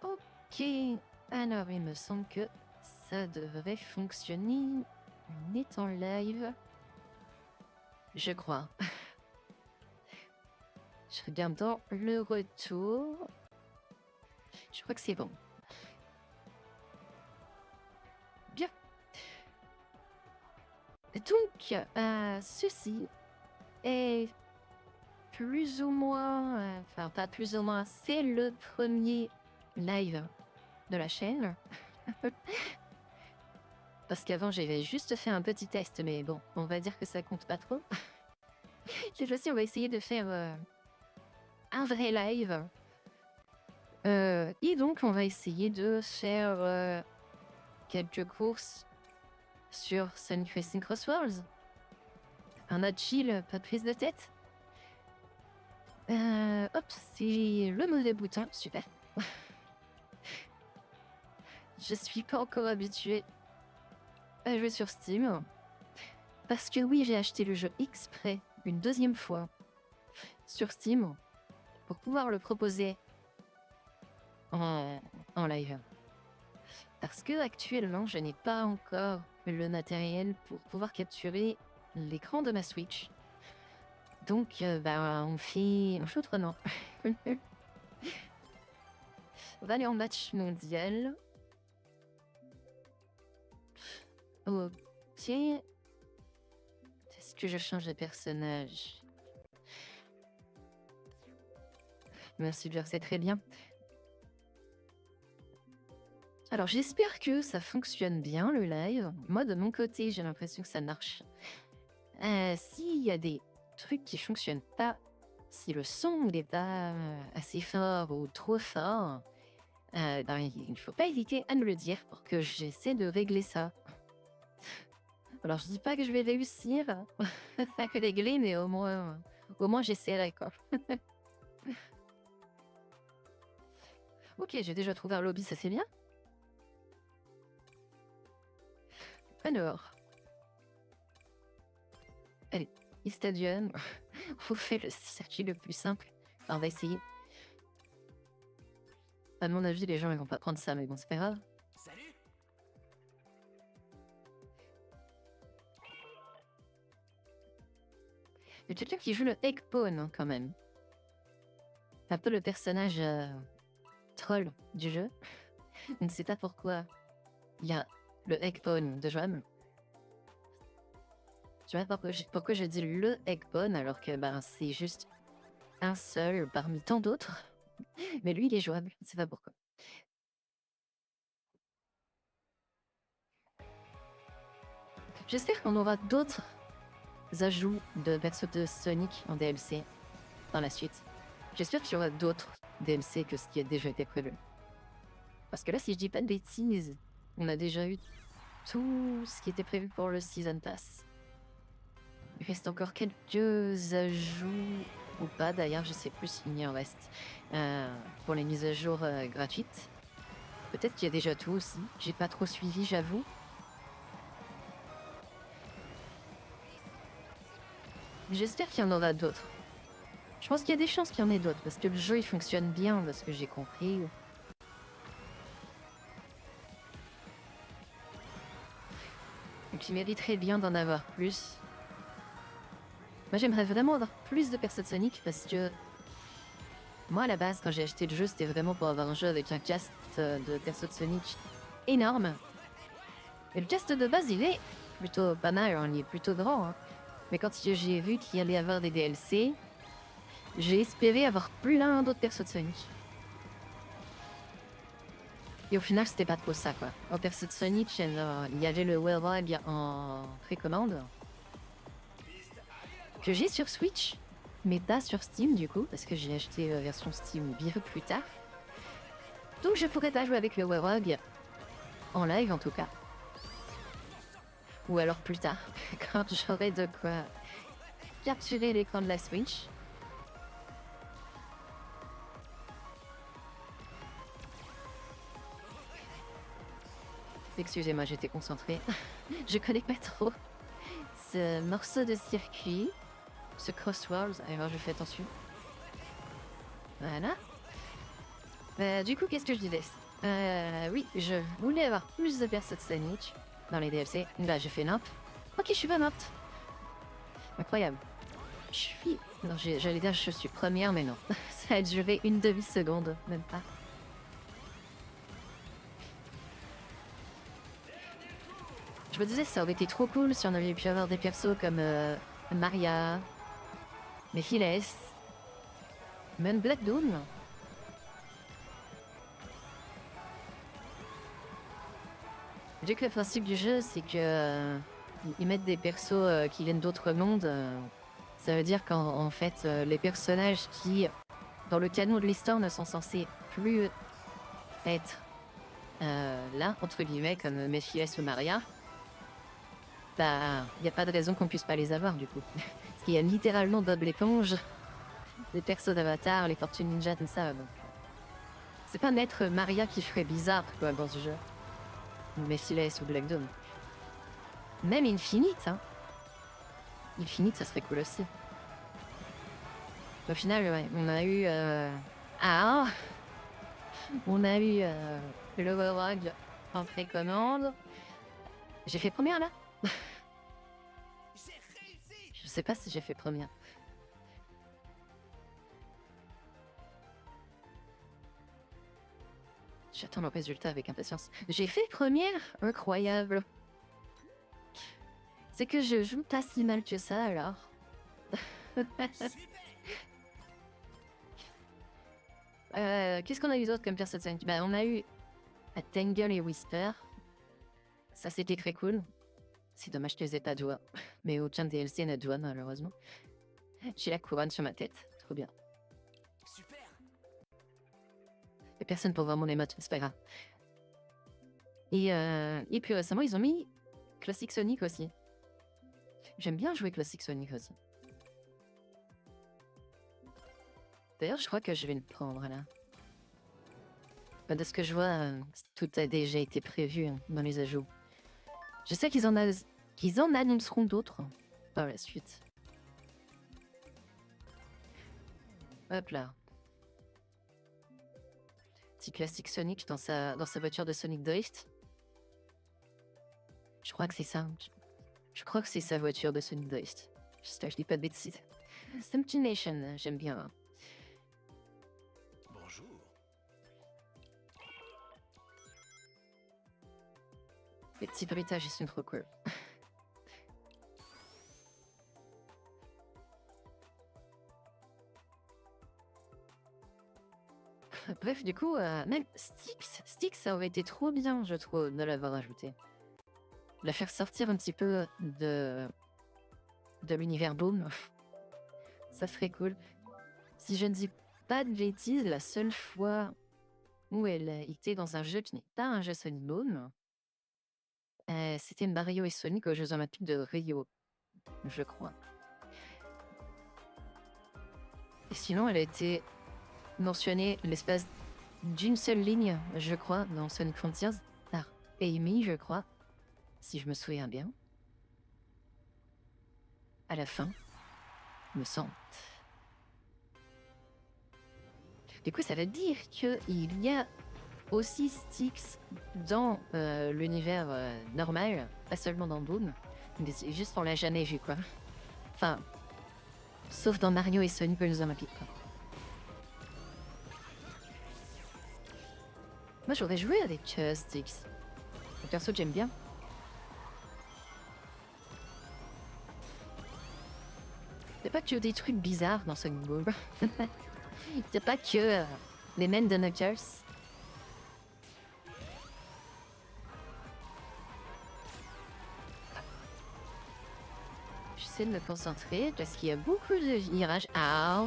Ok, alors il me semble que ça devrait fonctionner. On est en live. Je crois. Je regarde dans le retour. Je crois que c'est bon. Bien. Donc, ceci est plus ou moins, enfin pas plus ou moins, c'est le premier live de la chaîne. Parce qu'avant, j'avais juste fait un petit test, mais bon, on va dire que ça compte pas trop. Cette fois-ci, on va essayer de faire un vrai live. Et donc, on va essayer de faire quelques courses sur Sun Racing Cross Worlds. Un autre chill, pas de prise de tête. Hop, c'est le mauvais bouton, super. Je suis pas encore habituée à jouer sur Steam. Parce que oui, j'ai acheté le jeu exprès une deuxième fois sur Steam pour pouvoir le proposer en live. Parce que actuellement, je n'ai pas encore le matériel pour pouvoir capturer l'écran de ma Switch. Donc, on fait autrement. On va aller en match mondial. Ok. Est-ce que je change de personnage? Merci bien, c'est très bien. Alors, j'espère que ça fonctionne bien, le live. Moi, de mon côté, j'ai l'impression que ça marche. S'il y a des trucs qui fonctionnent pas, si le son n'est pas assez fort ou trop fort, il ne faut pas hésiter à me le dire pour que j'essaie de régler ça. Alors, je dis pas que je vais réussir à régler, mais au moins j'essaierai, quoi. Ok, j'ai déjà trouvé un lobby, ça c'est bien. Alors, allez, Stadium, on fait le circuit le plus simple. Enfin, on va essayer. À mon avis, les gens ils vont pas prendre ça, mais bon, c'est pas grave. Salut. Il y a quelqu'un qui joue le Eggpawn, hein, quand même. C'est un peu le personnage troll du jeu. Je ne sais pas pourquoi il y a le Eggpawn de jouable. Je sais pas pourquoi je dis le Eggpawn alors que c'est juste un seul parmi tant d'autres. Mais lui, il est jouable, je ne sais pas pourquoi. J'espère qu'on aura d'autres ajouts de persos de Sonic en DLC dans la suite. J'espère qu'il y aura d'autres DLC que ce qui a déjà été prévu. Parce que là, si je dis pas de bêtises, on a déjà eu tout ce qui était prévu pour le Season Pass. Il reste encore quelques ajouts, ou pas d'ailleurs, je sais plus s'il y en reste, pour les mises à jour gratuites. Peut-être qu'il y a déjà tout aussi, j'ai pas trop suivi, j'avoue. J'espère qu'il y en aura d'autres. Je pense qu'il y a des chances qu'il y en ait d'autres, parce que le jeu il fonctionne bien, de ce que j'ai compris. Donc il mériterait bien d'en avoir plus. Moi j'aimerais vraiment avoir plus de persos de Sonic, parce que moi à la base, quand j'ai acheté le jeu, c'était vraiment pour avoir un jeu avec un cast de persos de Sonic énorme. Et le cast de base, il est plutôt pas mal, hein, il est plutôt grand. Hein. Mais quand j'ai vu qu'il y allait avoir des DLC, j'ai espéré avoir plein d'autres persos de Sonic. Et au final, c'était pas trop ça, quoi. En perso de Sonic, il y avait le World en précommande que j'ai sur Switch, mais pas sur Steam, du coup, parce que j'ai acheté la version Steam bien plus tard. Donc je pourrais pas jouer avec le World en live, en tout cas. Ou alors plus tard, quand j'aurai de quoi capturer l'écran de la Switch. Excusez-moi, j'étais concentrée. Je connais pas trop ce morceau de circuit, ce Crossworlds. Alors je fais attention. Voilà. Du coup, qu'est-ce que je disais? Oui, je voulais avoir plus de persos de Sonic dans les DLC. Bah, j'ai fait nimp. Ok, je suis pas morte. Incroyable. Je suis... Non, j'allais dire je suis première, mais non. Ça a duré une demi-seconde, même pas. Je me disais, ça aurait été trop cool si on avait pu avoir des persos comme Maria, Mephiles, même Black Doom. Vu que le principe du jeu, c'est que ils mettent des persos qui viennent d'autres mondes, ça veut dire qu'en fait, les personnages qui, dans le canon de l'histoire, ne sont censés plus être là, entre guillemets, comme Mephiles ou Maria, bah, il n'y a pas de raison qu'on puisse pas les avoir, du coup. Parce qu'il y a littéralement double éponge, des persos d'Avatar, les Tortues Ninja, tout ça, donc... C'est pas mettre Maria qui ferait bizarre, quoi, dans ce jeu. Ou Mephiles ou Black Dawn. Même Infinite, hein. Infinite, ça serait cool aussi. Au final, ouais, on a eu... Ah, on a eu l'Overwatch en précommande. J'ai fait première, là. Je sais pas si j'ai fait première. J'attends le résultat avec impatience. J'ai fait première. Incroyable. C'est que je joue pas si mal que ça, alors. Qu'est-ce qu'on a eu d'autre comme personne? Bah, on a eu Tangle et Whisper. Ça, c'était très cool. C'est dommage que je les ai pas de doigts. Mais aucun DLC n'a de doigts, malheureusement. J'ai la couronne sur ma tête. Trop bien. Et personne pour voir mon émote, c'est pas grave. Et puis récemment, ils ont mis Classic Sonic aussi. J'aime bien jouer Classic Sonic aussi. D'ailleurs, je crois que je vais le prendre là. Bah, de ce que je vois, tout a déjà été prévu hein, dans les ajouts. Je sais qu'ils en annonceront d'autres par la suite. Hop là. Petit Classic Sonic dans sa voiture de Sonic Drift. Je crois que c'est ça. Je crois que c'est sa voiture de Sonic Drift. J'espère que je dis pas de bêtises. Stumpty Nation, j'aime bien. Bonjour. Les petits bruitages, ils sont trop cool. Bref, du coup, même Styx, ça aurait été trop bien, je trouve, de l'avoir ajouté. La faire sortir un petit peu de l'univers Boom. Ça serait cool. Si je ne dis pas de bêtises, la seule fois où elle était dans un jeu qui n'est pas un jeu Sonic Boom, c'était Mario et Sonic aux Jeux Olympiques de Rio, je crois. Et sinon, elle a été mentionnée l'espace d'une seule ligne, je crois, dans Sonic Frontiers, par Amy, je crois, si je me souviens bien. À la fin, me semble. Du coup, ça veut dire qu'il y a aussi Styx dans l'univers normal, pas seulement dans Boom, mais c'est juste on l'a jamais vu, quoi. Enfin, sauf dans Mario et Sonic aux Olympiques, quoi. Moi, j'aurais joué avec Styx. Un perso que j'aime bien. C'est pas que des trucs bizarres dans Sonic Boom. C'est pas que les men de Knuckles. J'essaie de me concentrer parce qu'il y a beaucoup de virages. Ah.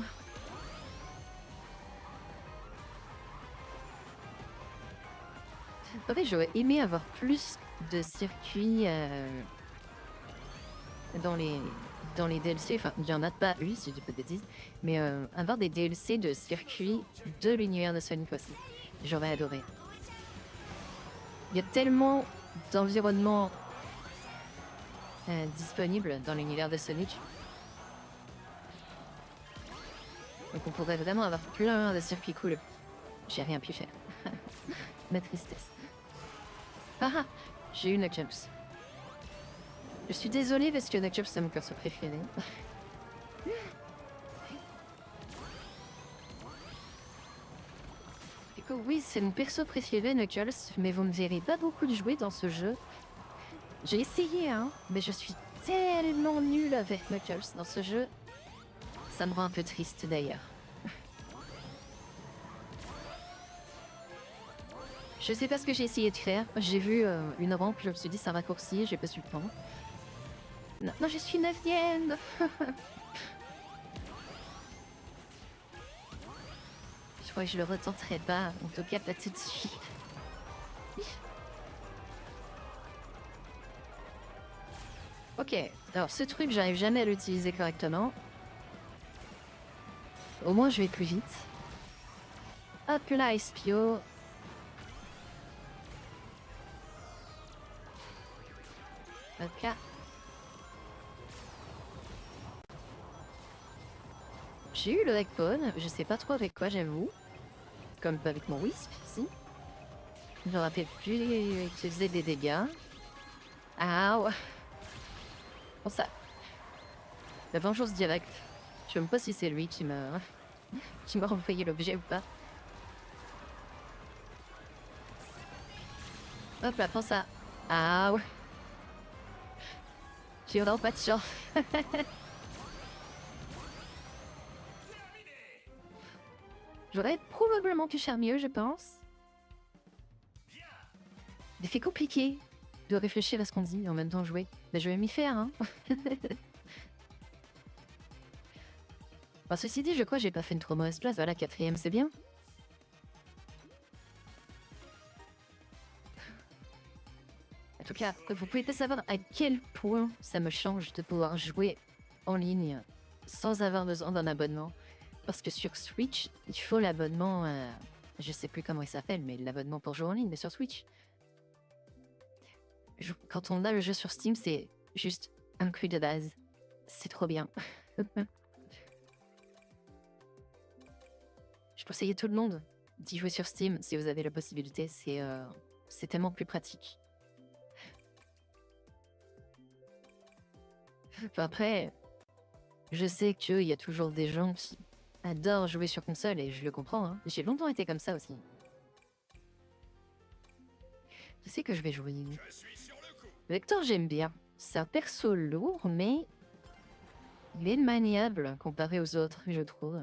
En fait, j'aurais aimé avoir plus de circuits dans les DLC. Enfin, il n'y en a pas eu, si je dis pas de bêtises. Mais avoir des DLC de circuits de l'univers de Sonic aussi. J'aurais adoré. Il y a tellement d'environnements disponibles dans l'univers de Sonic. Donc on pourrait vraiment avoir plein de circuits cool. j'ai rien pu faire. Ma tristesse. Ah ah, j'ai eu Knuckles. Je suis désolée parce que Knuckles c'est mon perso préféré. Du coup, oui, c'est mon perso préféré, Knuckles, mais vous me verrez pas beaucoup de jouer dans ce jeu. J'ai essayé, hein, mais je suis tellement nulle avec Knuckles dans ce jeu. Ça me rend un peu triste d'ailleurs. Je sais pas ce que j'ai essayé de faire. J'ai vu une rampe, je me suis dit ça raccourcit, j'ai pas su le temps. Non, non, je suis 9ème. Je crois que je le retenterai pas, en tout cas pas tout de suite. Ok, alors ce truc, j'arrive jamais à l'utiliser correctement. Au moins, je vais plus vite. Hop là, Espio. Hop là. J'ai eu le Hackbone, je sais pas trop avec quoi, j'avoue. Comme avec mon Wisp, si. Je me rappelle plus qu'il faisait des dégâts. Ah ouais. Bon ça. La vengeance directe. Je sais même pas si c'est lui qui m'a envoyé l'objet ou pas. Hop là, prends ça. Ah ouais. J'ai vraiment pas de chance. J'aurais probablement pu faire mieux, je pense. Mais c'est compliqué de réfléchir à ce qu'on dit et en même temps jouer. Mais je vais m'y faire, hein. Enfin, ceci dit, je crois que j'ai pas fait une trop mauvaise place. Voilà, 4ème, c'est bien. En tout cas, vous pouvez pas savoir à quel point ça me change de pouvoir jouer en ligne sans avoir besoin d'un abonnement. Parce que sur Switch, il faut l'abonnement, je sais plus comment il s'appelle, mais l'abonnement pour jouer en ligne, mais sur Switch. Quand on a le jeu sur Steam, c'est juste inclus de base. C'est trop bien. Je conseille tout le monde d'y jouer sur Steam si vous avez la possibilité. C'est tellement plus pratique. Enfin, après, je sais qu'il y a toujours des gens qui adorent jouer sur console et je le comprends. Hein. J'ai longtemps été comme ça aussi. Je sais que je vais jouer. Vector, j'aime bien. C'est un perso lourd, mais il est maniable comparé aux autres, je trouve.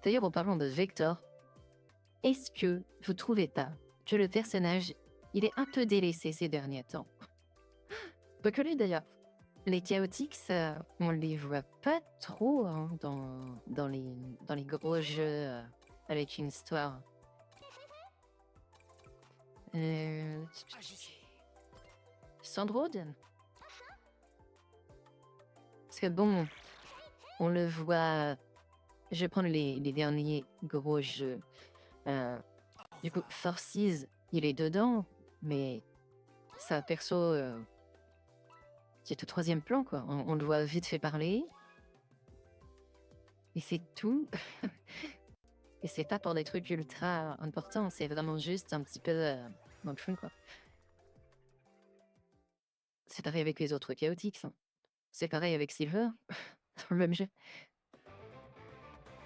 D'ailleurs, en parlant de Vector, est-ce que vous trouvez pas que le personnage, il est un peu délaissé ces derniers temps? Pas que lui d'ailleurs. Les chaotiques, on les voit pas trop hein, dans les gros jeux avec une histoire. Sandroad? Parce que bon, on le voit. Je vais prendre les derniers gros jeux. Du coup, Forces, il est dedans, mais c'est un perso qui est au 3e plan, quoi. On le voit vite fait parler. Et c'est tout. Et c'est pas pour des trucs ultra importants, c'est vraiment juste un petit peu dans le fun, quoi. C'est pareil avec les autres chaotiques. Hein. C'est pareil avec Silver, dans le même jeu.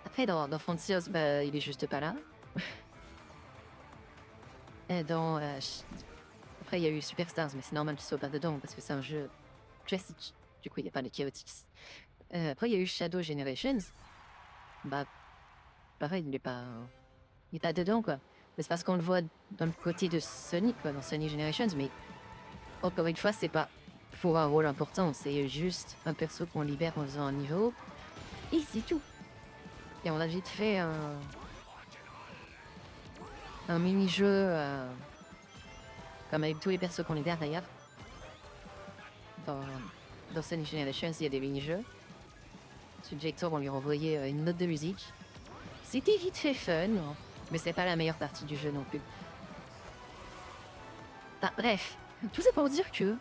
Après, dans Frontiers, bah, il est juste pas là. Et dans... Après, il y a eu Superstars, mais c'est normal qu'il soit pas dedans, parce que c'est un jeu classique. Du coup, il n'y a pas de chaotiques. Après, il y a eu Shadow Generations. Bah, pareil, il est pas dedans, quoi. Mais c'est parce qu'on le voit dans le côté de Sonic, quoi, dans Sonic Generations, mais encore une fois, c'est pas pour un rôle important, c'est juste un perso qu'on libère en faisant un niveau, et c'est tout. Et on a vite fait un mini-jeu, comme avec tous les persos qu'on libère d'ailleurs. Dans Sonic Generations, il y a des mini-jeux. Sur Jector, on lui renvoyait une note de musique. C'était vite fait fun, mais c'est pas la meilleure partie du jeu non plus. Enfin, bref, tout ça pour dire que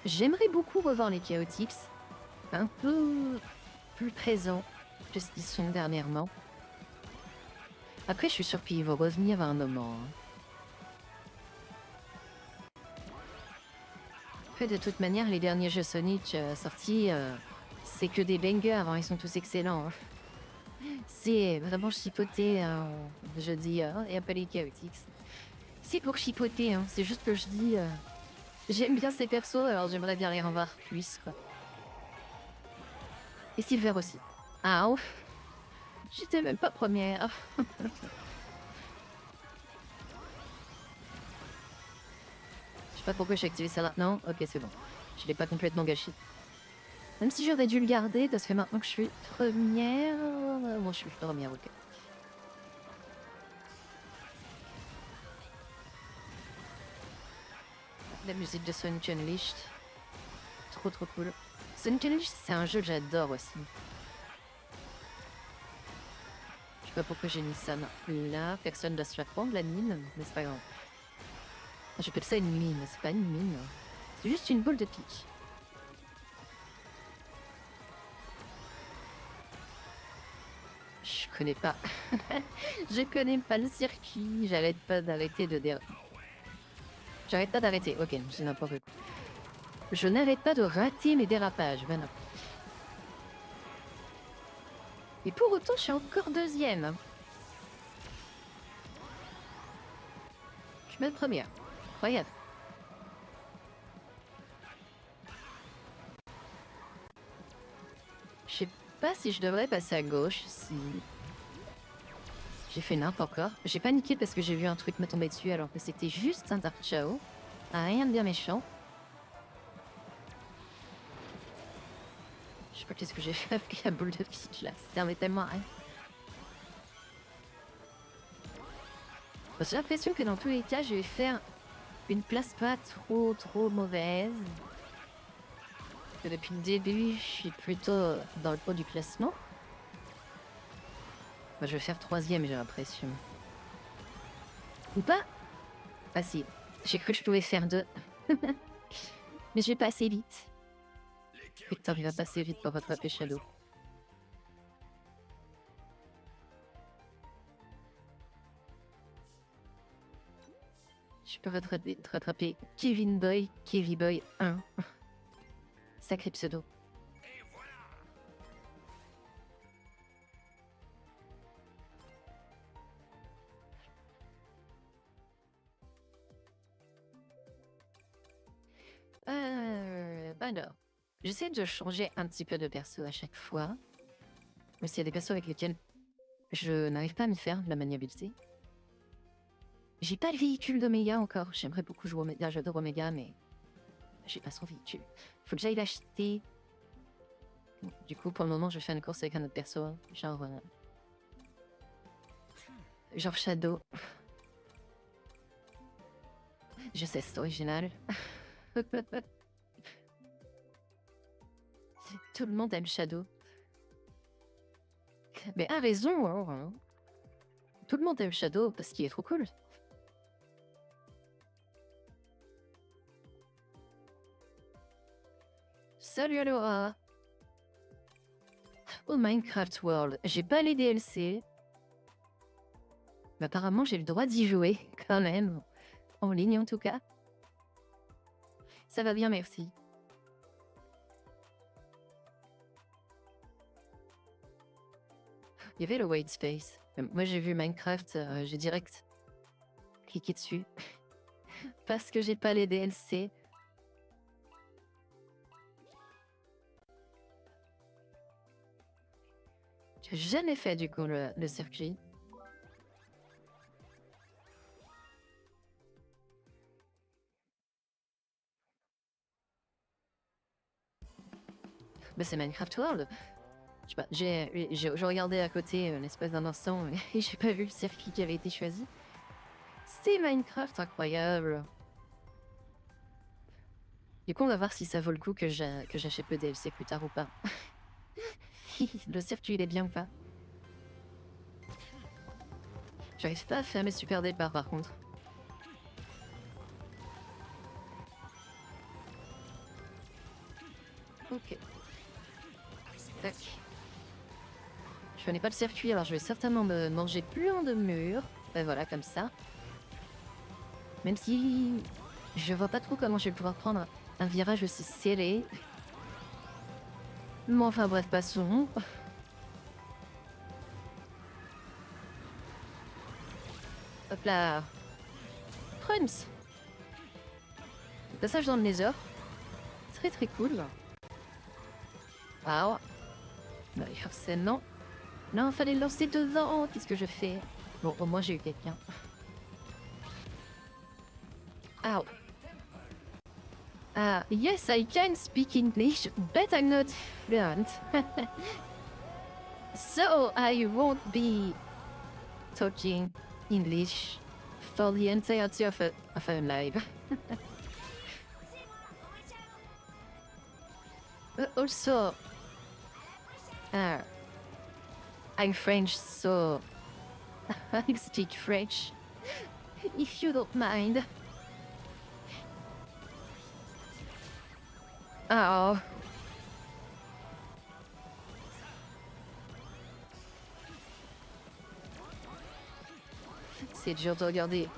J'aimerais beaucoup revoir les Chaotix, un peu plus présents que ce qu'ils sont dernièrement. Après, je suis sûr qu'ils vont revenir à un moment. Hein. Après, de toute manière, les derniers jeux Sonic sortis, c'est que des bangers avant, ils sont tous excellents. Hein. C'est vraiment chipoté, hein, je dis, et pas les Chaotix. C'est pour chipoter, hein. C'est juste que je dis, j'aime bien ces persos, alors j'aimerais bien les revoir plus, quoi. Et Silver aussi. Ah, ouf. J'étais même pas première. Je sais pas pourquoi j'ai activé ça maintenant. Ok, c'est bon. Je l'ai pas complètement gâché. Même si j'aurais dû le garder, parce que maintenant que je suis première... Bon, je suis première, ok. La musique de Sonic Unleashed. Trop trop cool. Sonic Unleashed, c'est un jeu que j'adore aussi. Je sais pas pourquoi j'ai mis ça là. Personne ne doit se la prendre, la mine, mais c'est pas grave. J'appelle ça une mine, c'est pas une mine. C'est juste une boule de pique. Je connais pas. Je connais pas le circuit. J'arrête pas d'arrêter de dire. J'arrête pas d'arrêter. Ok, c'est n'importe quoi. Je n'arrête pas de rater mes dérapages. Voilà. Et pour autant, je suis encore deuxième. Je suis même première. Incroyable. Je sais pas si je devrais passer à gauche, si... J'ai fait n'importe quoi. J'ai paniqué parce que j'ai vu un truc me tomber dessus alors que c'était juste un Dark Chao. Rien de bien méchant. Je sais pas qu'est-ce que j'ai fait avec la boule de pitch là. Ça servait tellement à rien. J'ai l'impression que dans tous les cas, je vais faire une place pas trop mauvaise. Que depuis le début, je suis plutôt dans le pot du classement. Bah, je vais faire troisième, j'ai l'impression. Ou pas? Ah si, j'ai cru que je pouvais faire deux. Mais je vais pas assez vite. Putain, il va passer vite pour rattraper Shadow. Je peux rattraper Kevin Boy, Kevin Boy 1. Sacré pseudo. Alors, j'essaie de changer un petit peu de perso à chaque fois. Mais s'il y a des persos avec lesquels je n'arrive pas à m'y faire de la maniabilité. J'ai pas le véhicule d'Omega encore. J'aimerais beaucoup jouer Omega, j'adore Omega, mais j'ai pas son véhicule. Faut que j'aille l'acheter. Du coup, pour le moment, je fais une course avec un autre perso. Genre Shadow. Je sais, c'est original. Tout le monde aime Shadow. Mais a raison, hein. Tout le monde aime Shadow parce qu'il est trop cool. Salut Aloha. Oh Minecraft World, j'ai pas les DLC. Mais apparemment j'ai le droit d'y jouer quand même. En ligne en tout cas. Ça va bien, merci. Il y avait le White Space. Moi j'ai vu Minecraft, j'ai direct cliqué dessus. Parce que j'ai pas les DLC. J'ai jamais fait du coup le circuit. Mais c'est Minecraft World. Je sais pas, j'ai regardé à côté l'espace d'un instant et j'ai pas vu le circuit qui avait été choisi. C'est Minecraft incroyable. Du coup, on va voir si ça vaut le coup que j'achète le DLC plus tard ou pas. Le circuit, il est bien ou pas? J'arrive pas à faire mes super départs par contre. Tac. Je connais pas le circuit, alors je vais certainement me manger plein de murs. Ben voilà, comme ça. Même si je vois pas trop comment je vais pouvoir prendre un virage aussi serré. Mais enfin bref, passons. Hop là. Prunes. Passage dans le Nether. Très très cool. Waouh. Bah forcément. Non, fallait le lancer devant. Qu'est-ce que je fais? Bon, au moins j'ai eu quelqu'un. Ow. Yes, I can speak English, but I'm not fluent. So I won't be talking English for the entirety of a live. Also, I'm French, so I speak French, if you don't mind. Oh. C'est dur de regarder.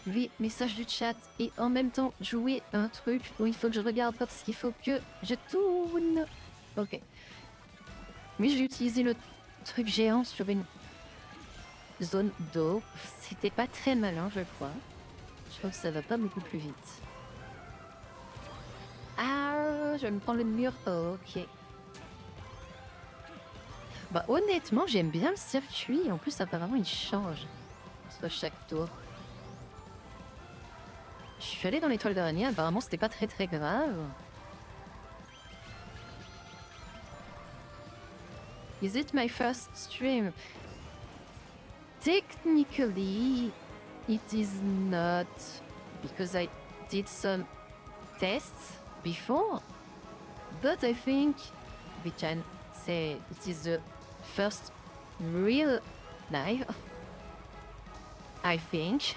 Oui, message du chat et en même temps jouer un truc où il faut que je regarde parce qu'il faut que je tourne. Ok. Mais j'ai utilisé le truc géant sur une zone d'eau. C'était pas très malin, je crois. Je crois que ça va pas beaucoup plus vite. Ah, je vais me prendre le mur. Oh, ok. Bah honnêtement, j'aime bien le circuit. En plus, apparemment, il change à chaque tour. Je suis allée dans l'étoile d'araignée. Apparemment, c'était pas très très grave. Is it my first stream? Technically, it is not, because I did some tests before, but I think we can say it is the first real live. I think.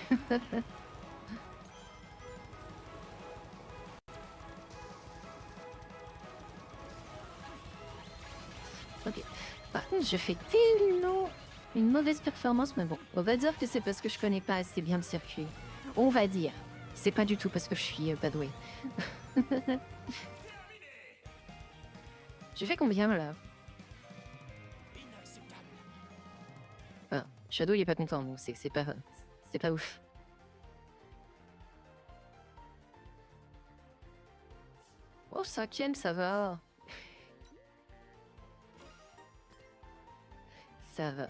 Ok. Par contre, je fais tellement une mauvaise performance, mais bon, on va dire que c'est parce que je connais pas assez bien le circuit. On va dire. C'est pas du tout parce que je suis pas douée. J'ai fait combien là? Ah, Shadow il est pas content, donc c'est pas ouf. Oh, 5e, ça va. Ça va.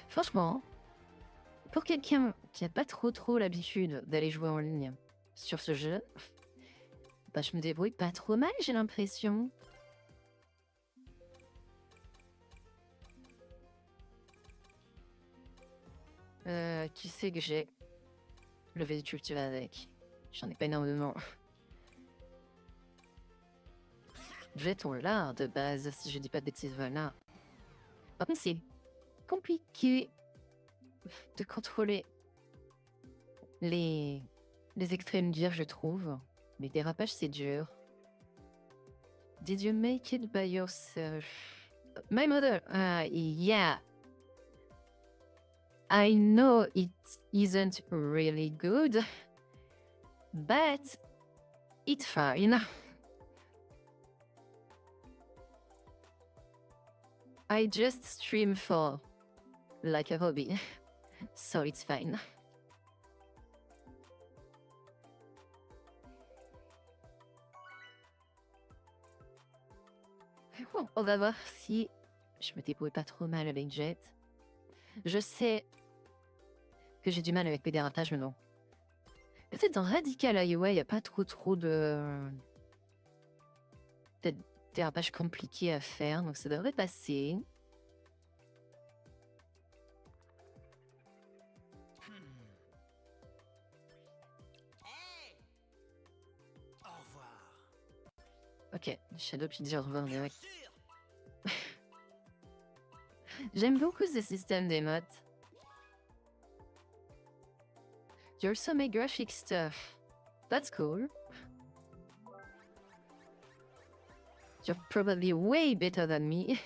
Franchement, pour quelqu'un qui a pas trop l'habitude d'aller jouer en ligne sur ce jeu, bah je me débrouille pas trop mal, j'ai l'impression. Qui sait que j'ai le véhicule tu vas avec? J'en ai pas énormément. Jetons là de base, si je dis pas de bêtises, voilà. Par contre, c'est compliqué de contrôler les extrêmes durs, je trouve. Les dérapages, c'est dur. Did you make it by yourself? My mother, yeah. I know it isn't really good, but it's fine. I just stream for like a hobby, so it's fine. Bon, on va voir si je me débrouille pas trop mal avec Jet. Je sais que j'ai du mal avec les dérapages, mais non. Peut-être dans Radical Highway, il n'y a pas trop de dérapages compliqués à faire, donc ça devrait passer. Ok, Shadow qui dit au revoir direct. J'aime beaucoup ce système d'émotes. You also make graphic stuff. That's cool. You're probably way better than me.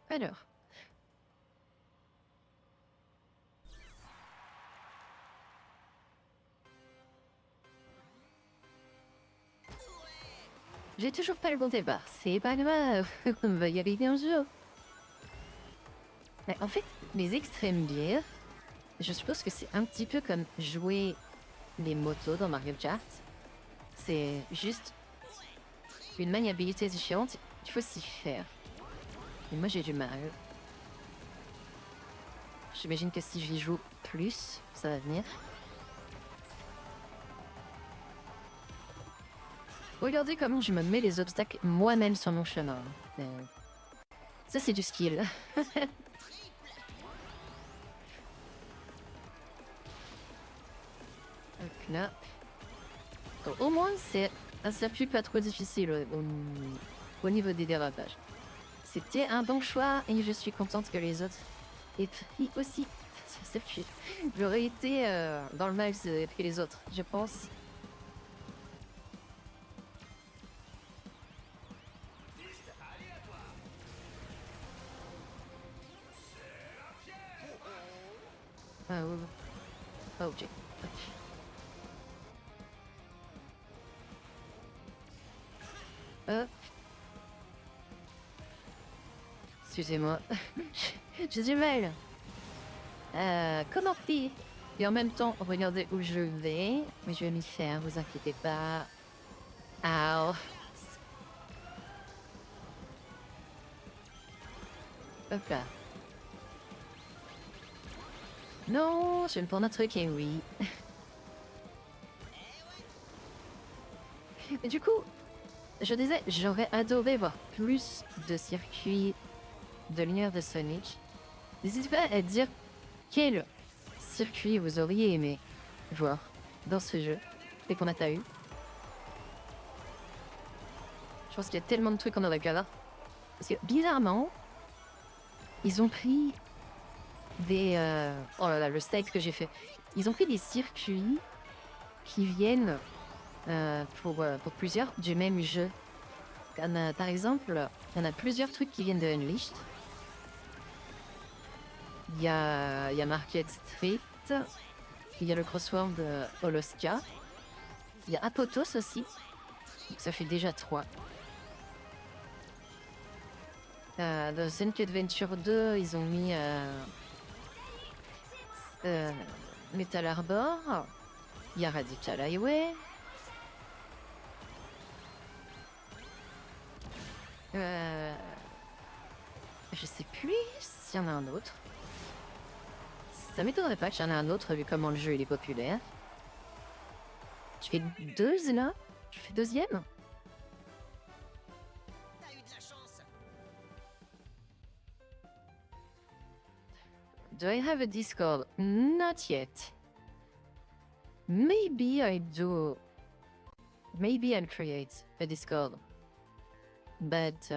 Alors. J'ai toujours pas le bon départ. C'est pas grave. On va y arriver un jour. Mais en fait, les extrêmes bières, je suppose que c'est un petit peu comme jouer les motos dans Mario Kart. C'est juste une maniabilité différente. Il faut s'y faire. Et moi, j'ai du mal. J'imagine que si j'y joue plus, ça va venir. Regardez comment je me mets les obstacles moi-même sur mon chemin. Ça, c'est du skill. Donc là. Donc, au moins, c'est un circuit pas trop difficile au niveau des dérapages. C'était un bon choix et je suis contente que les autres aient pris aussi ce circuit. J'aurais été dans le mal que les autres, je pense. Ah, ouais. Ah, ok. Hop. Excusez-moi. J'ai du mal. Comment puis et en même temps, regardez où je vais. Mais je vais m'y faire, vous inquiétez pas. Ow. Hop là. Non, je vais me prendre un truc et oui. Et du coup, je disais, j'aurais adoré voir plus de circuits de l'univers de Sonic. N'hésitez pas à dire quel circuit vous auriez aimé voir dans ce jeu et qu'on n'a pas eu. Je pense qu'il y a tellement de trucs qu'on aurait pu avoir. Parce que bizarrement, ils ont pris des... Oh là là, le steak que j'ai fait. Ils ont pris des circuits qui viennent pour plusieurs du même jeu. Par exemple, il y en a plusieurs trucs qui viennent de Unleashed. Il y a Market Street, il y a le crossword de Holoska, il y a Apotos aussi, donc ça fait déjà 3. Dans Sonic Adventure 2, ils ont mis Metal Harbor, il y a Radical Highway, je sais plus s'il y en a un autre. Ça m'étonnerait pas qu'il y en ait un autre vu comment le jeu il est populaire. Je fais 2 là? Je fais 2e? T'as eu de la chance. Do I have a Discord? Not yet. Maybe I do. Maybe I'll create a Discord. But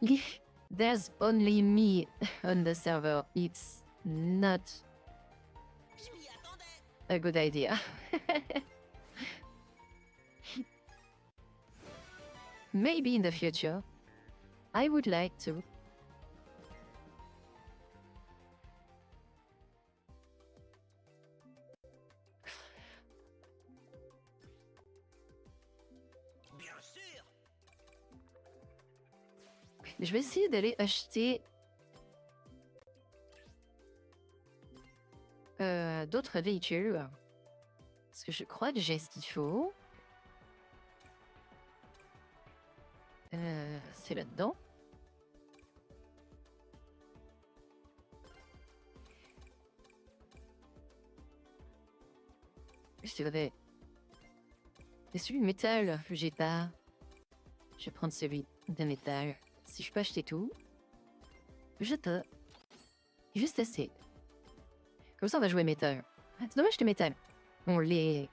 if there's only me on the server, it's not Je m'y attendais. a good idea. Maybe in the future, I would like to. Bien sûr. Je vais essayer d'aller acheter d'autres véhicules. Parce que je crois que j'ai ce qu'il faut. C'est là-dedans. C'est vrai. C'est celui de métal, j'ai pas. Je vais prendre celui de métal. Si je peux acheter tout, je peux. Juste assez. Comme ça, on va jouer métal. Ah, c'est dommage, le métal. on l'est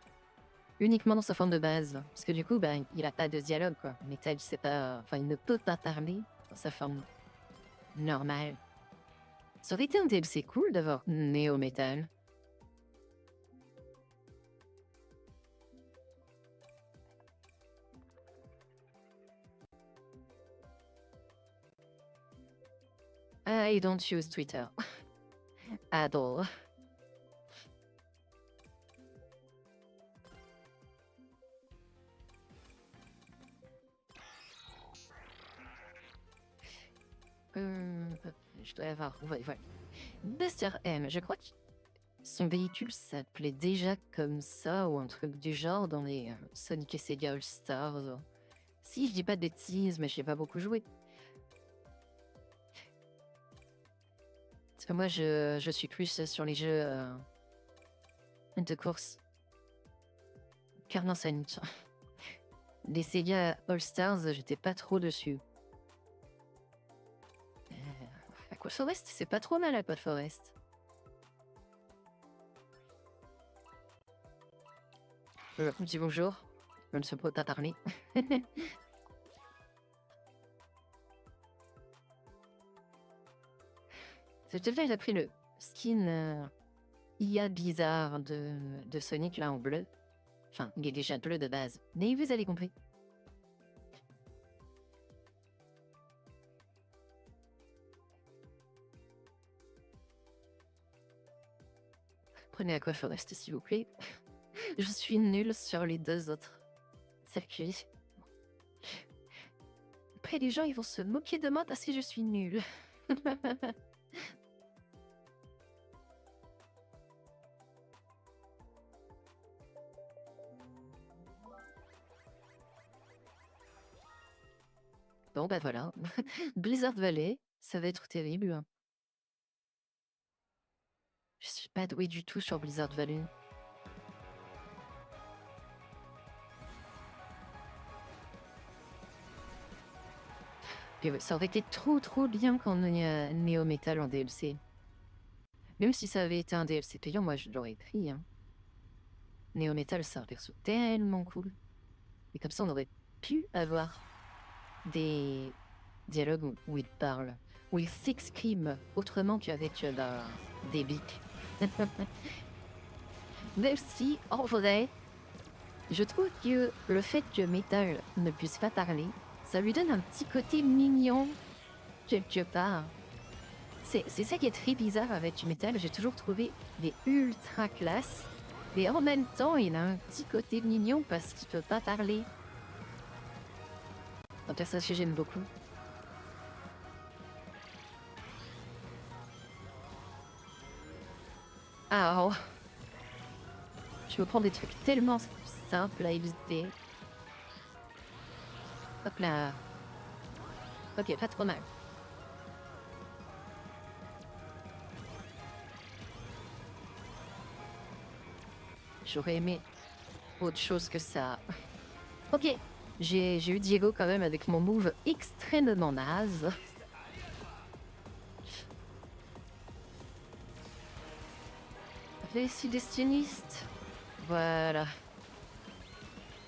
uniquement dans sa forme de base. Parce que du coup, ben, il a pas de dialogue, quoi. Metal, c'est pas... Enfin, il ne peut pas parler dans sa forme normale. Ça aurait été un DLC cool d'avoir Neo Metal. I don't use Twitter. At all. Je dois avoir... Ouais, voilà. Buster M, je crois que son véhicule s'appelait déjà comme ça, ou un truc du genre, dans les Sonic et Sega All Stars. Si, je dis pas de bêtises, mais je n'ai pas beaucoup joué. Parce que moi, je suis plus sur les jeux de course. Car non, Sonic. Les Sega All Stars, j'étais pas trop dessus. Aqua Forest, c'est pas trop mal, Aqua Forest. Dis bonjour. Je ne sais pas t'attarder. C'est déjà, il a pris le skin IA bizarre de Sonic là en bleu. Enfin, il est déjà bleu de base. Mais vous avez compris. Prenez Aqua Forest, s'il vous plaît. Je suis nulle sur les deux autres circuits. Après, les gens, ils vont se moquer de moi parce que je suis nulle. Bon, bah voilà. Blizzard Valley, ça va être terrible. Je suis pas douée du tout sur Blizzard Valley. Et ouais, ça aurait été trop bien qu'on ait Neo Metal en DLC. Même si ça avait été un DLC payant, moi je l'aurais pris. Hein. Neo Metal, c'est un perso tellement cool. Et comme ça, on aurait pu avoir des dialogues où il parle, où il s'exprime autrement qu'avec des bics. Même si, en vrai, je trouve que le fait que Metal ne puisse pas parler, ça lui donne un petit côté mignon, quelque part. C'est ça qui est très bizarre avec Metal, j'ai toujours trouvé les ultra classe, mais en même temps, il a un petit côté mignon parce qu'il peut pas parler. Un personnage que j'aime beaucoup. Ah, oh. Je me prends des trucs tellement simples à éviter. Hop là. Ok, pas trop mal. J'aurais aimé autre chose que ça. Ok, j'ai eu Diego quand même avec mon move extrêmement naze. Récit destiniste. Voilà.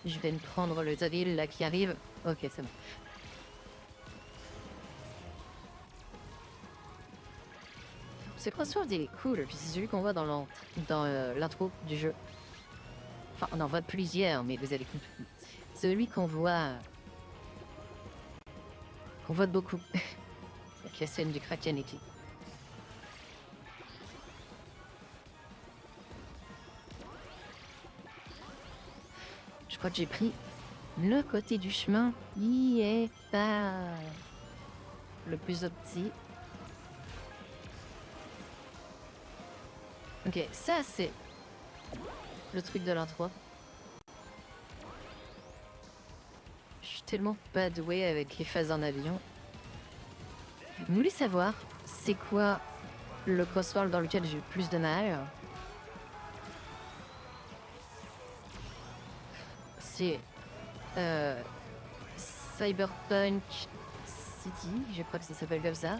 Je vais me prendre le Zavil là qui arrive. Ok, c'est bon. Ce crossword il est cool, puis c'est celui qu'on voit dans l'intro du jeu. Enfin, on en voit plusieurs, mais vous avez compris. Celui qu'on voit beaucoup. Avec la scène du Kraken et tout. Je crois que j'ai pris le côté du chemin qui est pas le plus opti. Ok, ça c'est le truc de l'intro. Je suis tellement pas douée avec les phases en avion. Vous voulez savoir c'est quoi le crossword dans lequel j'ai eu plus de mal? C'est Cyberpunk City, je crois que ça s'appelle comme ça.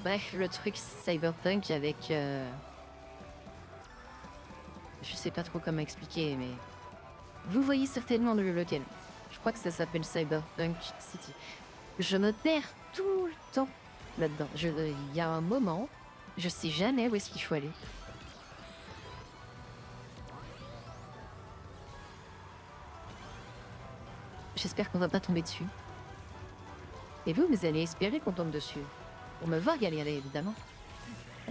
Bref, le truc Cyberpunk avec... Je sais pas trop comment expliquer, mais vous voyez certainement lequel. Je crois que ça s'appelle Cyberpunk City. Je me perds tout le temps là-dedans. Il y a un moment, je sais jamais où est-ce qu'il faut aller. J'espère qu'on va pas tomber dessus. Et vous allez espérer qu'on tombe dessus. On me voir galérer, évidemment.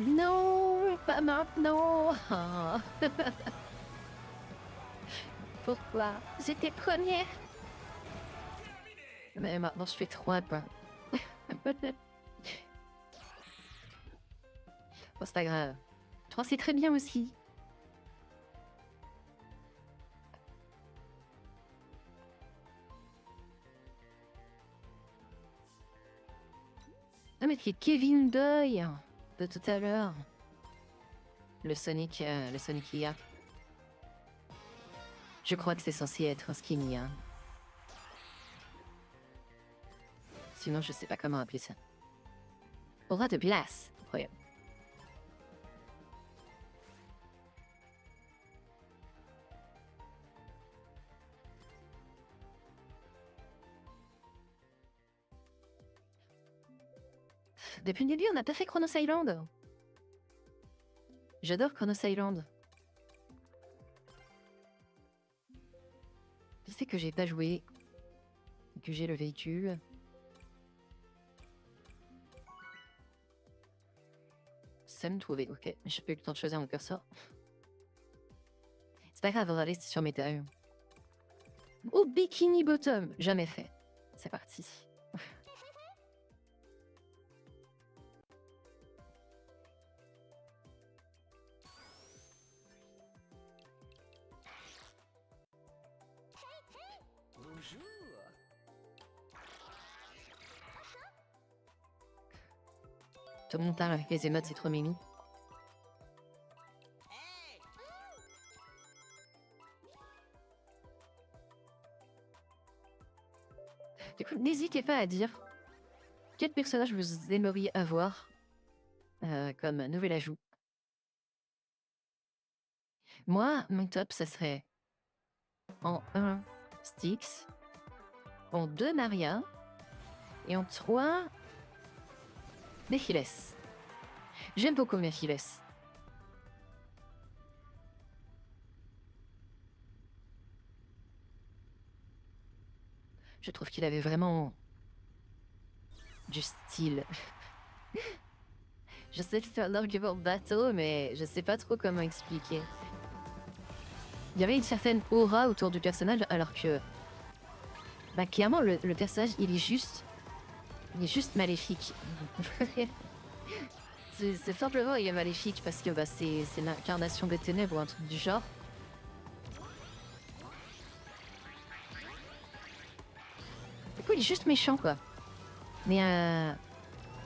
Non, pas maintenant. Ah. Pourquoi? J'étais première. Mais maintenant, je fais 3 points. Bon, c'est pas grave. 3, c'est très bien aussi. Ah, mais c'est Kevin Doyle de tout à l'heure. Le Sonic IA. Je crois que c'est censé être un skin IA. Sinon, je sais pas comment appeler ça. Aura de glace. Incroyable. Depuis le début, on n'a pas fait Chronos Island. J'adore Chronos Island. Je sais que j'ai pas joué. Que j'ai le véhicule. Ça me trouvait, ok. J'ai pas eu le temps de choisir mon curseur. C'est pas grave, on va rester sur mes tailles. Oh, Bikini Bottom. Jamais fait. C'est parti. Bonjour. Tout le monde parle avec les émotes, c'est trop mimi. Hey, Du coup, n'hésitez pas à dire quel personnage vous aimeriez avoir comme nouvel ajout. Moi, mon top, ça serait en 1, Styx, en 2, Maria, et en 3, Mephiles. J'aime beaucoup Mephiles. Je trouve qu'il avait vraiment du style. Je sais que c'est un argument bateau, mais je sais pas trop comment expliquer. Il y avait une certaine aura autour du personnage, alors que... Bah, clairement, le personnage, il est juste maléfique. C'est simplement, il est maléfique parce que bah, c'est l'incarnation des ténèbres ou un truc du genre. Du coup, il est juste méchant, quoi. Mais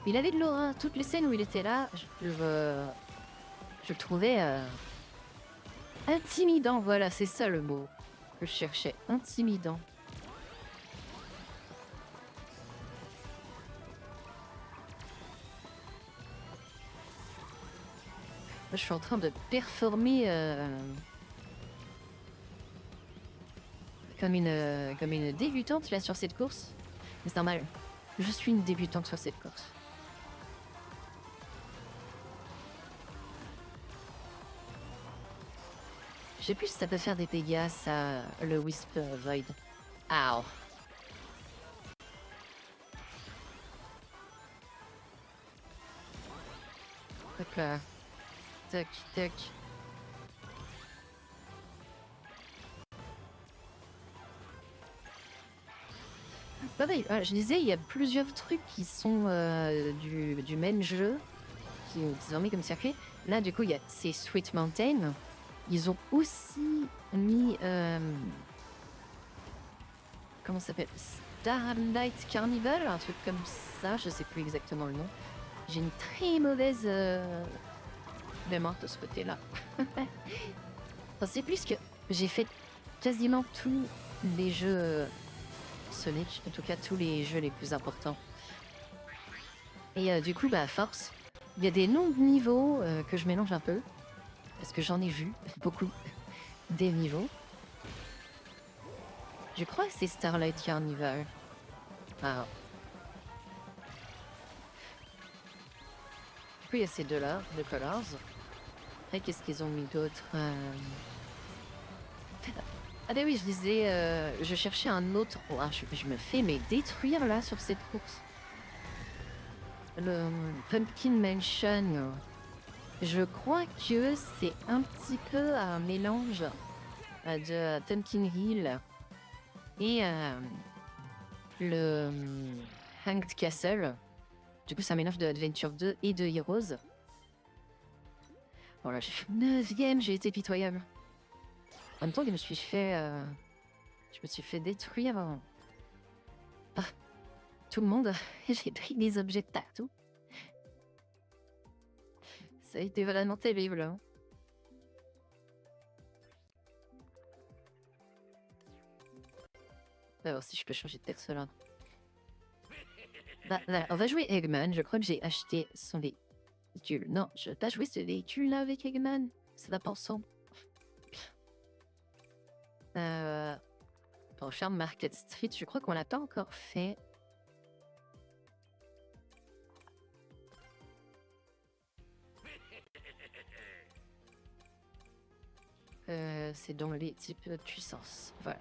il avait de l'aura. Toutes les scènes où il était là, je le trouvais intimidant. Voilà, c'est ça le mot que je cherchais. Intimidant. Je suis en train de performer comme une débutante là sur cette course. Mais c'est normal. Je suis une débutante sur cette course. Je sais plus si ça peut faire des dégâts, ça, le Wisp Void. Ow. Hop là. Tac, tac. Pareil, je disais, il y a plusieurs trucs qui sont du même jeu, qui ont mis comme circuit. Là, du coup, il y a ces Sweet Mountain. Ils ont aussi mis... comment ça s'appelle? Starlight Carnival, un truc comme ça, je sais plus exactement le nom. J'ai une très mauvaise mémoire de ce côté-là. Enfin, c'est plus que j'ai fait quasiment tous les jeux Sonic, en tout cas tous les jeux les plus importants. Et du coup, bah à force, il y a des noms de niveaux que je mélange un peu, parce que j'en ai vu beaucoup. des niveaux. Je crois que c'est Starlight Carnival. Ah. Puis il y a ces deux-là, de Colors. Après, qu'est-ce qu'ils ont mis d'autre Ah ben oui, je disais, je cherchais un autre. Oh, ah, je me fais mais détruire là sur cette course. Le Pumpkin Mansion. Je crois que c'est un petit peu un mélange de Pumpkin Hill et le Hanged Castle. Du coup, c'est un mélange de Adventure 2 et de Heroes. Voilà, j'ai fait 9ème, j'ai été pitoyable. En même temps, je me suis fait détruire par tout le monde. J'ai pris des objets de partout. Ça a été vraiment terrible. Hein. Alors, si je peux changer de texte là. Bah, là, on va jouer Eggman. Je crois que j'ai acheté son véhicule. Non, je vais pas jouer ce véhicule là avec Eggman. Ça va pas ensemble. Pour faire Market Street, je crois qu'on l'a pas encore fait. C'est dans les types de puissance. Voilà.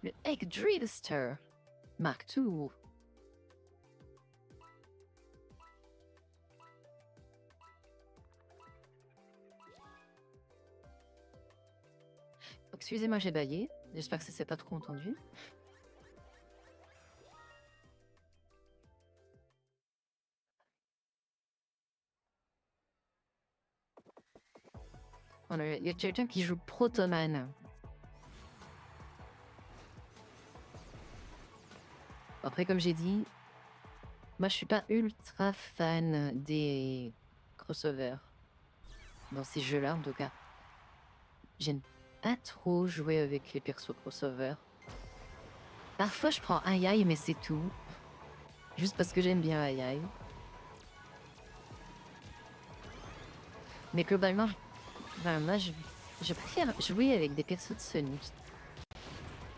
Le Egg Drillster Mark II. Excusez-moi, j'ai baillé. J'espère que ça s'est pas trop entendu. Voilà, il y a quelqu'un qui joue Protoman. Après, comme j'ai dit, moi je suis pas ultra fan des crossovers. Dans ces jeux-là, en tout cas. J'aime pas trop jouer avec les persos crossovers. Parfois, je prends Ai Ai, mais c'est tout. Juste parce que j'aime bien Ai Ai. Mais globalement, moi, je préfère jouer avec des persos de Sonic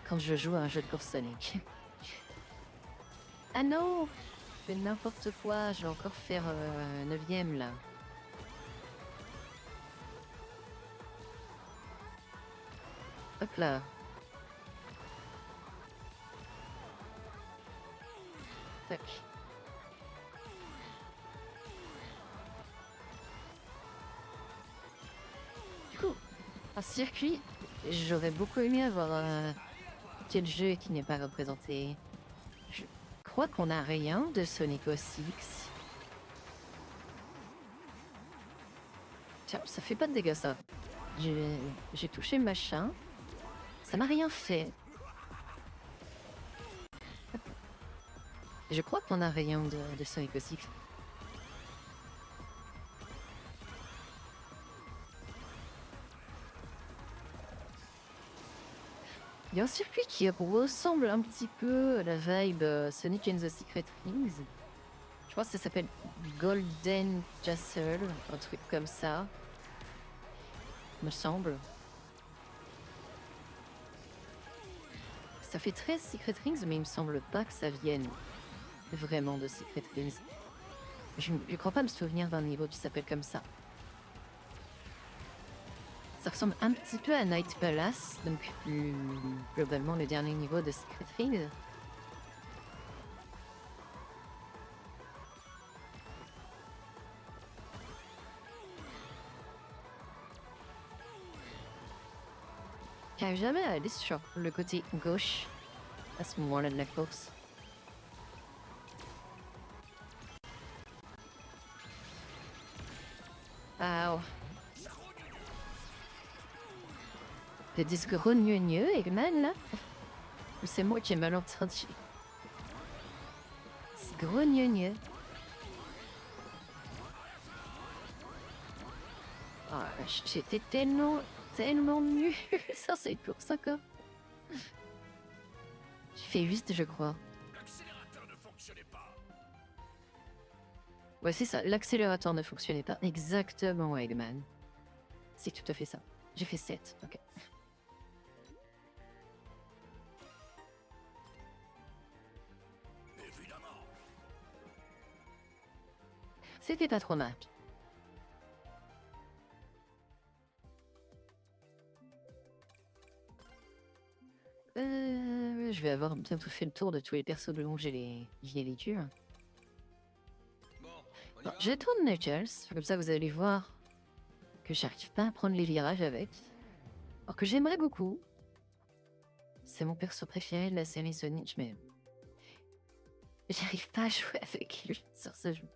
quand je joue à un jeu de course Sonic. Ah non! Je fais n'importe quoi, je vais encore faire 9ème là. Hop là. Tac. Du coup, un circuit, j'aurais beaucoup aimé avoir quel jeu qui n'est pas représenté. Je crois qu'on a rien de Sonic 06. Tiens, ça fait pas de dégâts ça. J'ai touché le machin. Ça m'a rien fait. Je crois qu'on a rien de Sonic 06. Il y a un circuit qui ressemble un petit peu à la vibe Sonic and the Secret Rings. Je crois que ça s'appelle Golden Castle, un truc comme ça. Me semble. Ça fait très Secret Rings, mais il me semble pas que ça vienne vraiment de Secret Rings. Je crois pas me souvenir d'un niveau qui s'appelle comme ça. Ça ressemble un petit peu à Night Palace, donc globalement le dernier niveau de Secret Rings. J'arrive jamais à aller sur le côté gauche à ce moment-là de la course. Ah. Le disque rogneux Eggman là? Ou c'est moi qui ai mal entendu? C'est grogneux. Ah, j'étais tellement nul. Ça, c'est pour ça quoi. J'ai fait 8, je crois. L'accélérateur ne fonctionnait pas. Ouais, c'est ça. L'accélérateur ne fonctionnait pas. Exactement, Eggman. C'est tout à fait ça. J'ai fait 7. Ok. C'était pas trop mal. Je vais avoir bientôt fait le tour de tous les persos dont j'ai les tués. Bon, on y Bon, va. je tourne Knuckles, comme ça vous allez voir que j'arrive pas à prendre les virages avec. Alors que j'aimerais beaucoup. C'est mon perso préféré de la série Sonic, mais j'arrive pas à jouer avec lui sur ce jeu.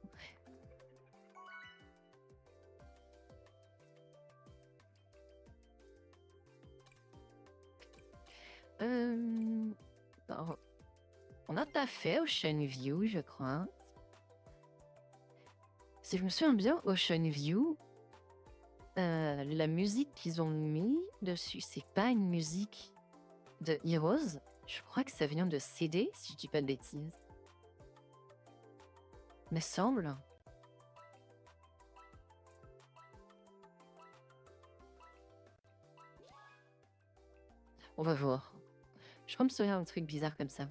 Bon, on n'a pas fait Ocean View, je crois. Si je me souviens bien, Ocean View, la musique qu'ils ont mis dessus, c'est pas une musique de Heroes. Je crois que ça vient de CD, si je dis pas de bêtises. Me semble. On va voir. Je crois me souvenir d'un truc bizarre comme ça.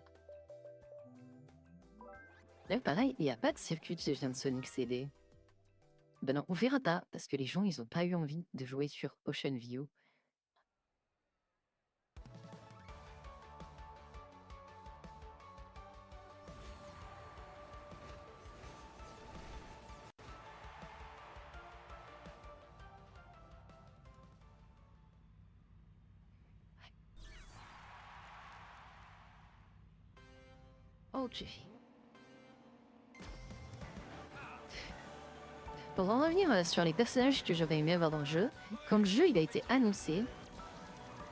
Là, pareil, il n'y a pas de circuit qui vient de Sonic CD. Ben non, on verra pas, parce que les gens, ils ont pas eu envie de jouer sur Ocean View. Ok. Pour en revenir sur les personnages que j'aurais aimé avoir dans le jeu, quand le jeu il a été annoncé,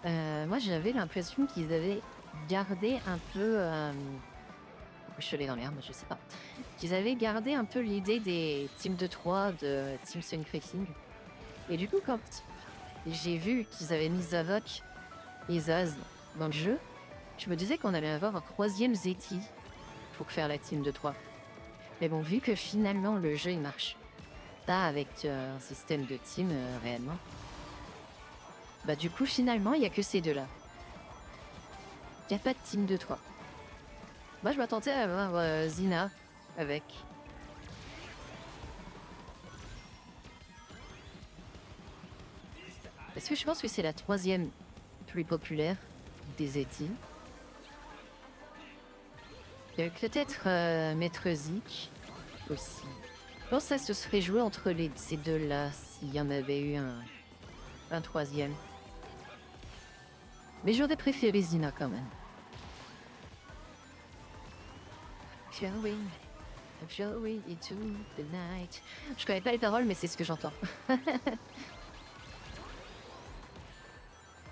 moi j'avais l'impression qu'ils avaient gardé un peu... pourquoi je suis allée dans l'herbe, je sais pas. Qu'ils avaient gardé un peu l'idée des teams de 3 de Team Sonic Racing. Et du coup, quand j'ai vu qu'ils avaient mis Zavok et Zaz dans le jeu, je me disais qu'on allait avoir un troisième Zeti pour faire la team de 3. Mais bon, vu que finalement le jeu il marche pas avec un système de team réellement, bah du coup finalement il y a que ces deux-là. Il n'y a pas de team de 3. Moi je m'attendais à avoir Zina avec. Parce que je pense que c'est la troisième plus populaire des Zeti. Il y a peut-être Maître Zik aussi. Je pense que ça se serait joué entre ces deux-là s'il y en avait eu un troisième. Mais j'aurais préféré Zina quand même. Showing into the night. Je connais pas les paroles, mais c'est ce que j'entends.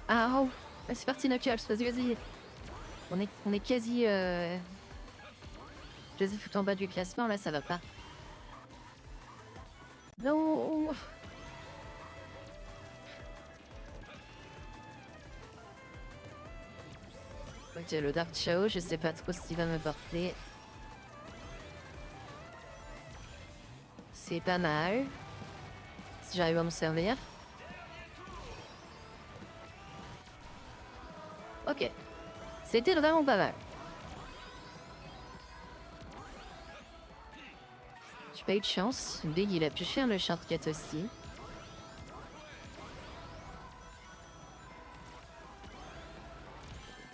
Ah, oh, c'est parti, Knuckles, vas-y, vas-y. On est quasi... Je les ai foutus en bas du classement, là, ça va pas. Non. Ok, le Dark Chao, je sais pas trop ce qu'il va me porter. C'est pas mal. Si j'arrive à me servir. Ok. C'était vraiment pas mal. J'ai pas eu de chance. Big, il a pu faire le shortcut aussi.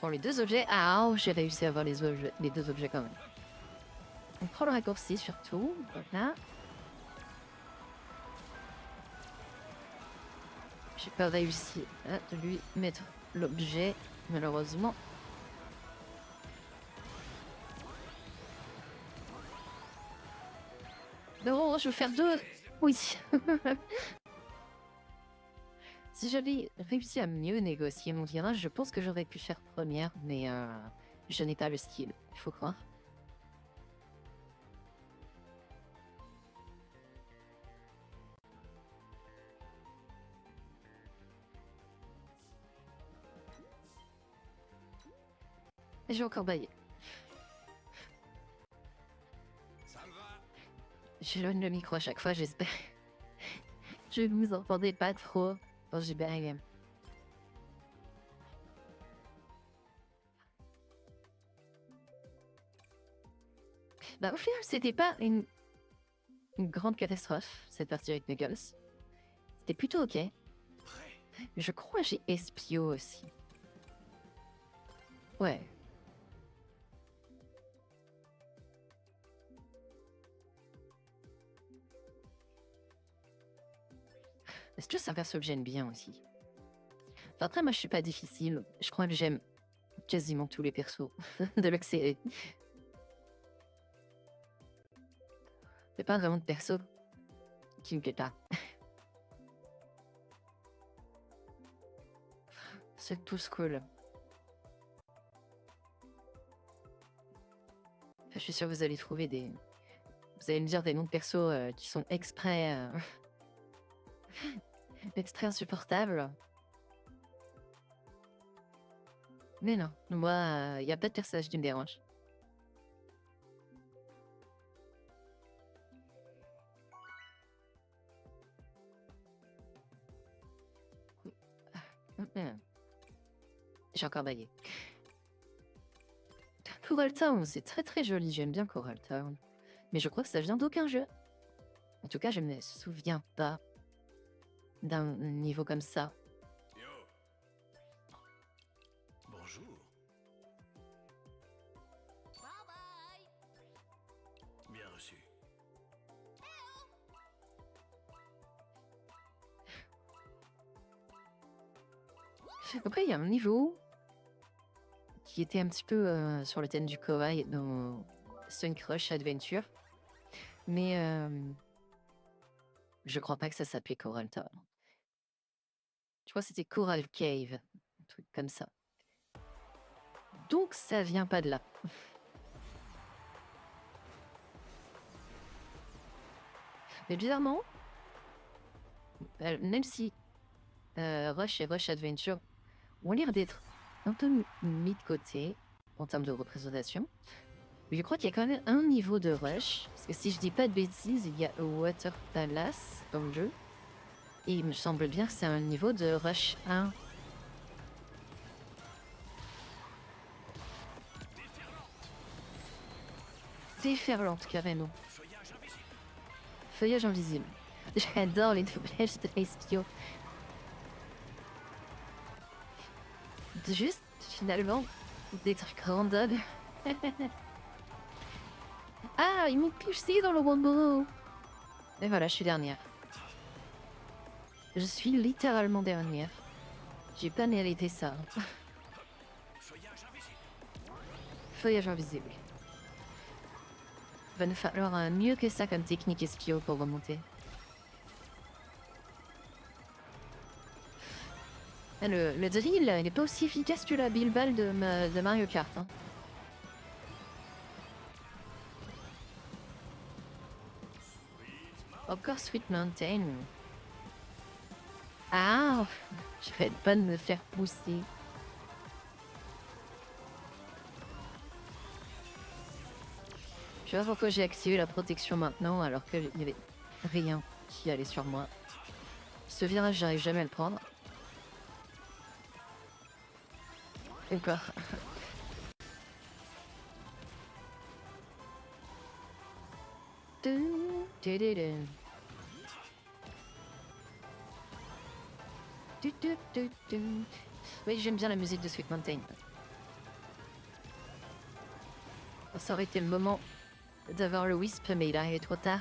Pour les deux objets. Ah, oh, j'ai réussi à avoir les deux objets quand même. On prend le raccourci surtout. Voilà. J'ai pas réussi à lui mettre l'objet, malheureusement. Non, je veux faire deux. Oui. Si j'avais réussi à mieux négocier mon virage, je pense que j'aurais pu faire première, mais je n'ai pas le skill, il faut croire. Et j'ai encore baillé. Ça me va. J'éloigne le micro à chaque fois, j'espère. Je ne vous entendais pas trop quand j'ai baillé. Bah au final, c'était pas une une grande catastrophe, cette partie avec Nuggles. C'était plutôt ok. Prêt. Je crois que j'ai Espio aussi. Ouais. Est-ce que c'est un perso que j'aime bien aussi? Enfin, après, moi, je suis pas difficile. Je crois que j'aime quasiment tous les persos de la série. C'est pas vraiment de perso qui me plaît pas. C'est tous cool. Enfin, je suis sûre que vous allez trouver des... Vous allez me dire des noms de persos qui sont exprès... exprès insupportables. Mais non, moi, il y a pas de personnage qui me dérange. J'ai encore baillé. Coral Town, c'est très très joli, j'aime bien Coral Town. Mais je crois que ça vient d'aucun jeu. En tout cas, je me souviens pas d'un niveau comme ça. Yo. Bonjour. Bien reçu. Après, il y a un niveau qui était un petit peu sur le thème du kawaii dans Sun Crush Adventure. Mais je crois pas que ça s'appelait Coral Town. Je crois que c'était Coral Cave, un truc comme ça. Donc ça vient pas de là. Mais bizarrement, même si Rush et Rush Adventure ont l'air d'être un peu mis de côté en termes de représentation, mais je crois qu'il y a quand même un niveau de Rush, parce que si je dis pas de bêtises, il y a Water Palace dans le jeu, et il me semble bien que c'est un niveau de Rush 1. Déferlante, carrément. Feuillage invisible. Feuillage invisible. J'adore les doublages de Espio. Juste, finalement, des trucs random. Ah, ils m'ont poussé dans le Wombo. Et voilà, je suis dernière. Je suis littéralement dernière. J'ai pas mérité ça. Feuillage invisible. Feuillage invisible. Va nous falloir mieux que ça comme technique Espio pour remonter. Ah, le drill, il est pas aussi efficace que la Bilbal de Mario Kart. Hein. Encore Sweet Mountain. Ah, je vais pas de me faire pousser. Je vois pourquoi j'ai activé la protection maintenant alors qu'il n'y avait rien qui allait sur moi. Ce virage, j'arrive jamais à le prendre. Encore. Oui, j'aime bien la musique de Sweet Mountain. Ça aurait été le moment d'avoir le Wisp, mais il arrive trop tard.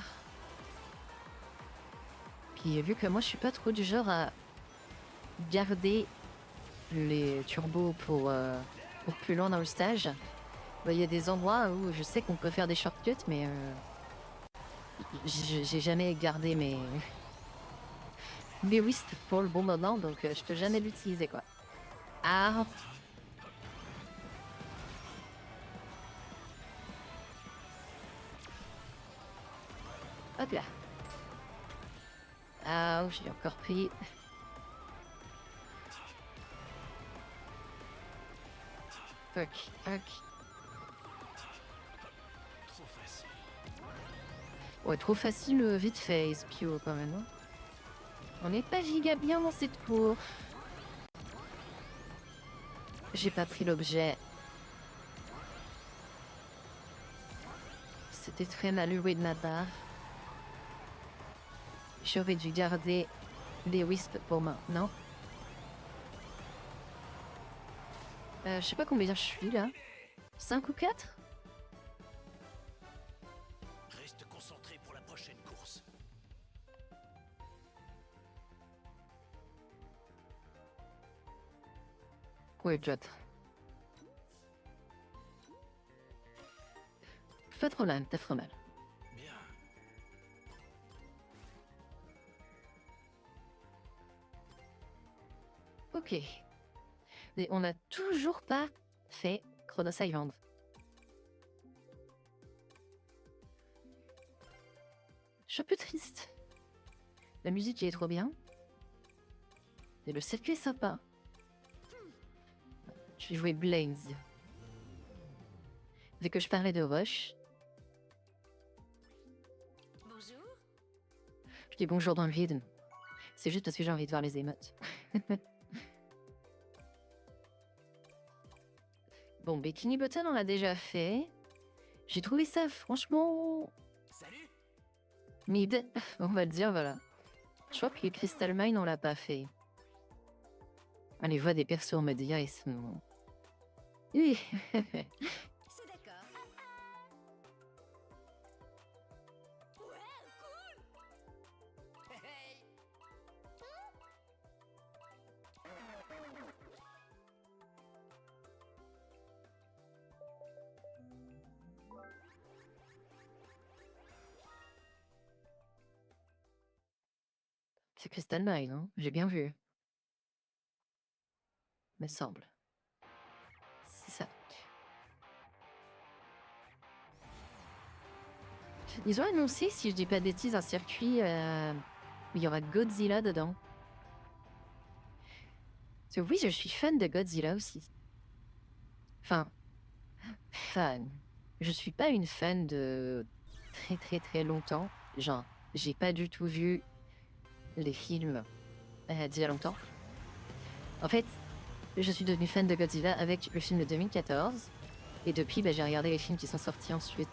Puis vu que moi je suis pas trop du genre à garder les turbos pour plus loin dans le stage, bah, il y a des endroits où je sais qu'on peut faire des shortcuts, mais j'ai jamais gardé mes Wisp pour le bon moment, donc je peux jamais l'utiliser quoi. Ah. Hop là. Ah, j'ai encore pris. Fuck, fuck. Trop facile. Ouais, trop facile, vite fait, Espio quand même. Hein. On n'est pas giga bien dans cette cour. J'ai pas pris l'objet. C'était très mal joué de ma part. j'aurais dû garder les wisps pour maintenant. Je sais pas combien je suis là. 5 ou 4? Reste concentré pour la prochaine course. Ouais, Jot. Pas trop mal, t'as trop mal. Bien. Ok. Mais on n'a toujours pas fait Chronos Island. Je suis un peu triste. La musique est trop bien. Et le circuit est sympa. Je vais jouer Blaze. Vu que je parlais de Rush, Bonjour. je dis bonjour dans le vide. C'est juste parce que j'ai envie de voir les émotes. Bon, Bikini Bottom, on l'a déjà fait. J'ai trouvé ça franchement Salut. mid, on va le dire, voilà. Je crois que Crystal Mine, on l'a pas fait. On les voit des persos en mode IA, ils sont... Oui. C'est d'accord. Ouais, cool. Hey. C'est Crystal Mine, hein? J'ai bien vu. Me semble. C'est ça. Ils ont annoncé, si je dis pas de bêtises, un circuit où il y aura Godzilla dedans. Parce que oui, je suis fan de Godzilla aussi. Enfin, fan. Je suis pas une fan de très très très longtemps. Genre, j'ai pas du tout vu les films d'il y a longtemps. En fait, je suis devenue fan de Godzilla avec le film de 2014. Et depuis, j'ai regardé les films qui sont sortis ensuite.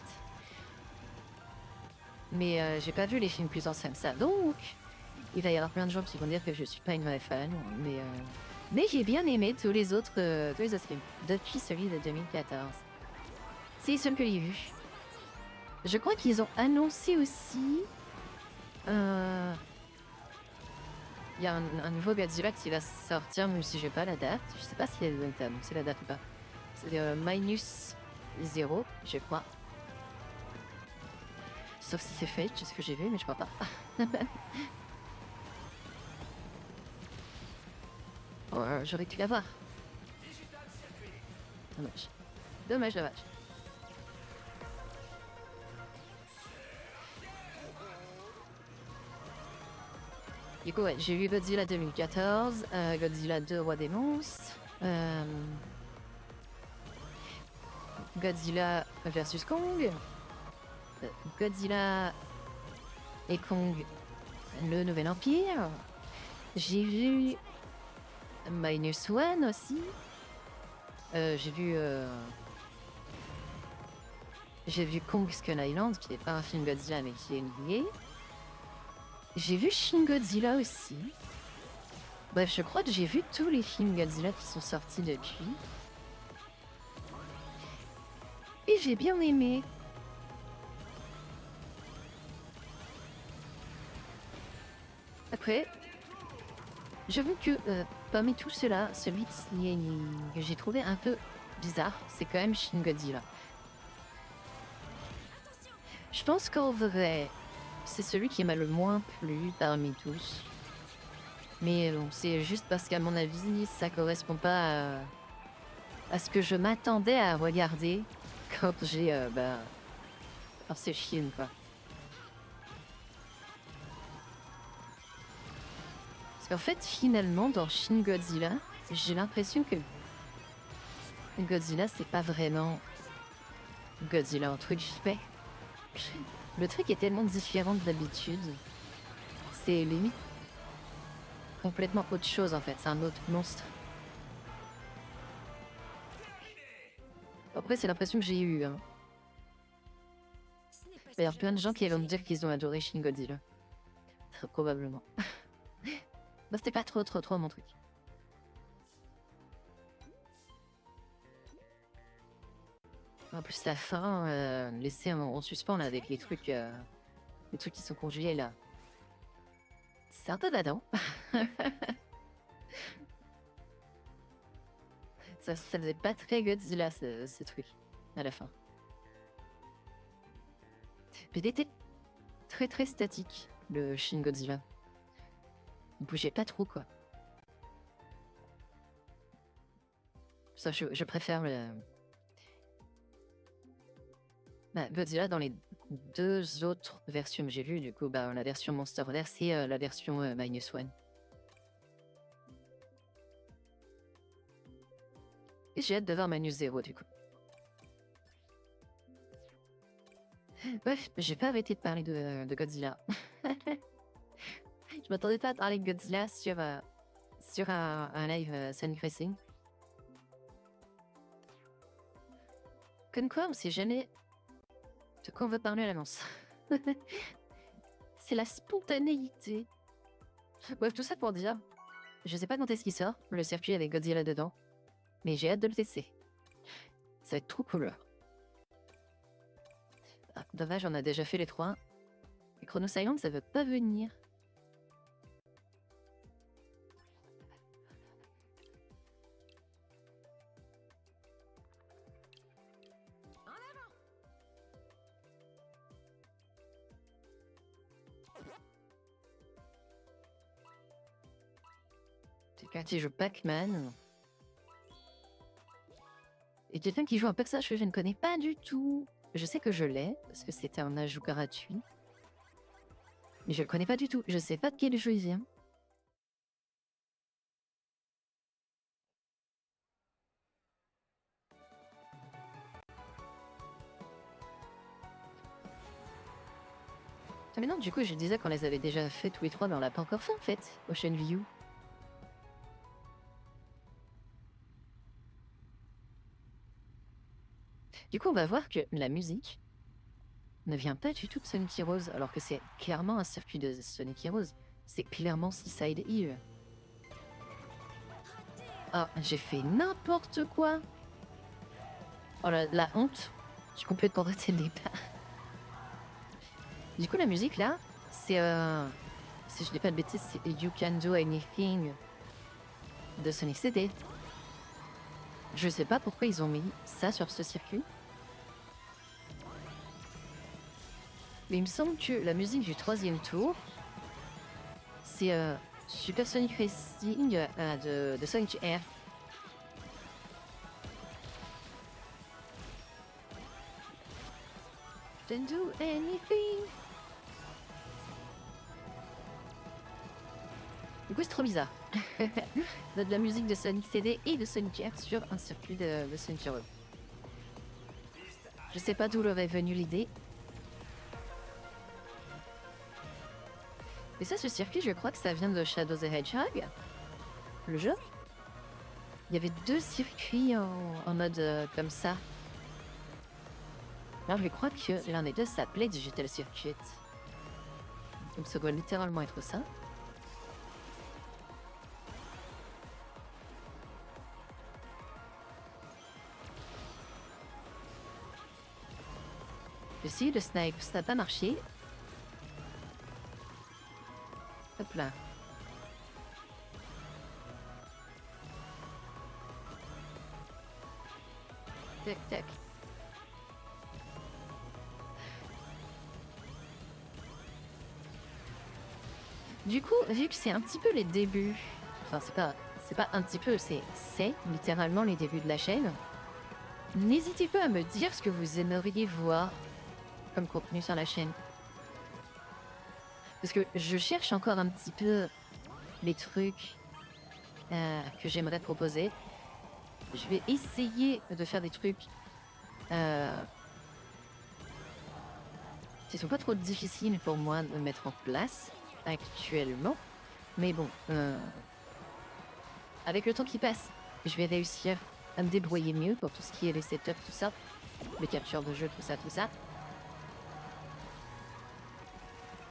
Mais j'ai pas vu les films plus anciens que ça. Donc, il va y avoir plein de gens qui vont dire que je suis pas une vraie fan. Mais j'ai bien aimé tous les autres films. Depuis celui de 2014. C'est celui que j'ai vu. Je crois qu'ils ont annoncé aussi... Il y a un nouveau Godzilla qui va sortir, même si j'ai pas la date. Je sais pas si c'est la date ou pas. C'est Minus 0, je crois. Sauf si c'est fake, c'est ce que j'ai vu, mais je crois pas. J'aurais pu l'avoir. Dommage. Dommage, dommage. Du coup, ouais, j'ai vu Godzilla 2014, Godzilla 2, Roi des monstres, Godzilla versus Kong, Godzilla et Kong, le Nouvel Empire. J'ai vu Minus One aussi. J'ai vu Kong Skull Island, qui n'est pas un film Godzilla, mais qui est lié. J'ai vu Shin Godzilla aussi. Bref, je crois que j'ai vu tous les films Godzilla qui sont sortis depuis. Et j'ai bien aimé. Après, j'avoue que parmi tout cela, celui que j'ai trouvé un peu bizarre, c'est quand même Shin Godzilla. Je pense qu'en vrai, c'est celui qui m'a le moins plu parmi tous. Mais bon, c'est juste parce qu'à mon avis, ça correspond pas à ce que je m'attendais à regarder quand j'ai alors ce film, quoi. Parce qu'en fait, finalement, dans Shin Godzilla, j'ai l'impression que Godzilla, c'est pas vraiment Godzilla entre guillemets. Le truc est tellement différent de d'habitude. C'est limite complètement autre chose en fait. C'est un autre monstre. Après, c'est l'impression que j'ai eue. Hein. Ce n'est pas Il y a ce que plein de je gens qui vont me pensais. dire qu'ils ont adoré Shin Godzilla. Très probablement. Bah, c'était pas trop mon truc. En plus, la fin, laissée en suspens là, avec les trucs qui sont congelés là. C'est un peu badant. Ça faisait pas très Godzilla ce truc à la fin. Mais il était très statique, le Shin Godzilla. Il bougeait pas trop quoi. Ça, je préfère le Godzilla dans les deux autres versions que j'ai vues. Du coup, la version Monsterverse et la version Minus One. Et j'ai hâte de voir Minus Zero du coup. Bref, j'ai pas arrêté de parler de Godzilla. Je m'attendais pas à parler de Godzilla sur un live Sonic Racing. Comme quoi, on sait jamais de quoi on veut parler à l'avance. C'est la spontanéité. Bref, tout ça pour dire, je sais pas quand est-ce qu'il sort, le circuit avec Godzilla dedans, mais j'ai hâte de le tester. Ça va être trop cool. Ah, dommage, on a déjà fait les 3. Et Chrono Silence, ça veut pas venir. Quelqu'un qui joue Pac-Man. Et quelqu'un qui joue un personnage que je ne connais pas du tout. Je sais que je l'ai, parce que c'était un ajout gratuit. Mais je le connais pas du tout. Je sais pas de quel jeu il vient. Ah mais non, du coup, je disais qu'on les avait déjà fait tous les 3, mais on l'a pas encore fait en fait, Ocean View. Du coup, on va voir que la musique ne vient pas du tout de Sonic Heroes, alors que c'est clairement un circuit de Sonic Heroes. C'est clairement Seaside Hill. Ah, j'ai fait n'importe quoi. Oh la honte. Je suis complètement raté le départ. Du coup, la musique là, c'est si je dis pas de bêtises, c'est You Can Do Anything de Sonic CD. Je sais pas pourquoi ils ont mis ça sur ce circuit. Mais il me semble que la musique du 3e tour, c'est Super Sonic Racing de Sonic Air. Can do anything. Du coup, c'est trop bizarre. De la musique de Sonic CD et de Sonic Air sur un circuit de Sonic Heroes. Je sais pas d'où leur est venue l'idée. Mais ça, ce circuit, je crois que ça vient de Shadow the Hedgehog, le jeu. Il y avait 2 circuits en mode comme ça. Alors, je crois que l'un des deux s'appelait Digital Circuit. Donc ça doit littéralement être ça. J'ai essayé de snipe, ça n'a pas marché. Hop là. Tac, tac. Du coup, vu que c'est un petit peu les débuts, enfin c'est pas un petit peu, c'est littéralement les débuts de la chaîne, n'hésitez pas à me dire ce que vous aimeriez voir comme contenu sur la chaîne. Parce que je cherche encore un petit peu les trucs que j'aimerais proposer. Je vais essayer de faire des trucs qui sont pas trop difficiles pour moi de mettre en place actuellement. Mais bon, avec le temps qui passe, je vais réussir à me débrouiller mieux pour tout ce qui est les setups, tout ça, les captures de jeu, tout ça.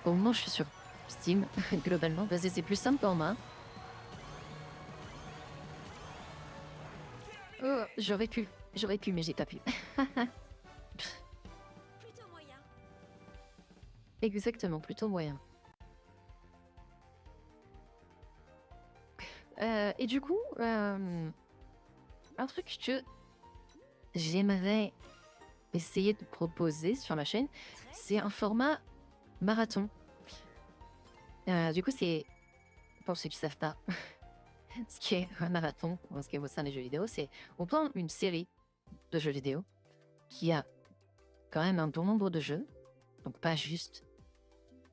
Au moment, je suis sur Steam, globalement, parce que c'est plus simple pour moi. Oh, j'aurais pu, mais j'ai pas pu. Plutôt moyen. Exactement, plutôt moyen. Et du coup, un truc que j'aimerais essayer de proposer sur ma chaîne, c'est un format marathon. Du coup, c'est, pour ceux qui ne savent pas, ce qui est un marathon, ce qui est au sein des jeux vidéo, c'est on prend une série de jeux vidéo qui a quand même un bon nombre de jeux, donc pas juste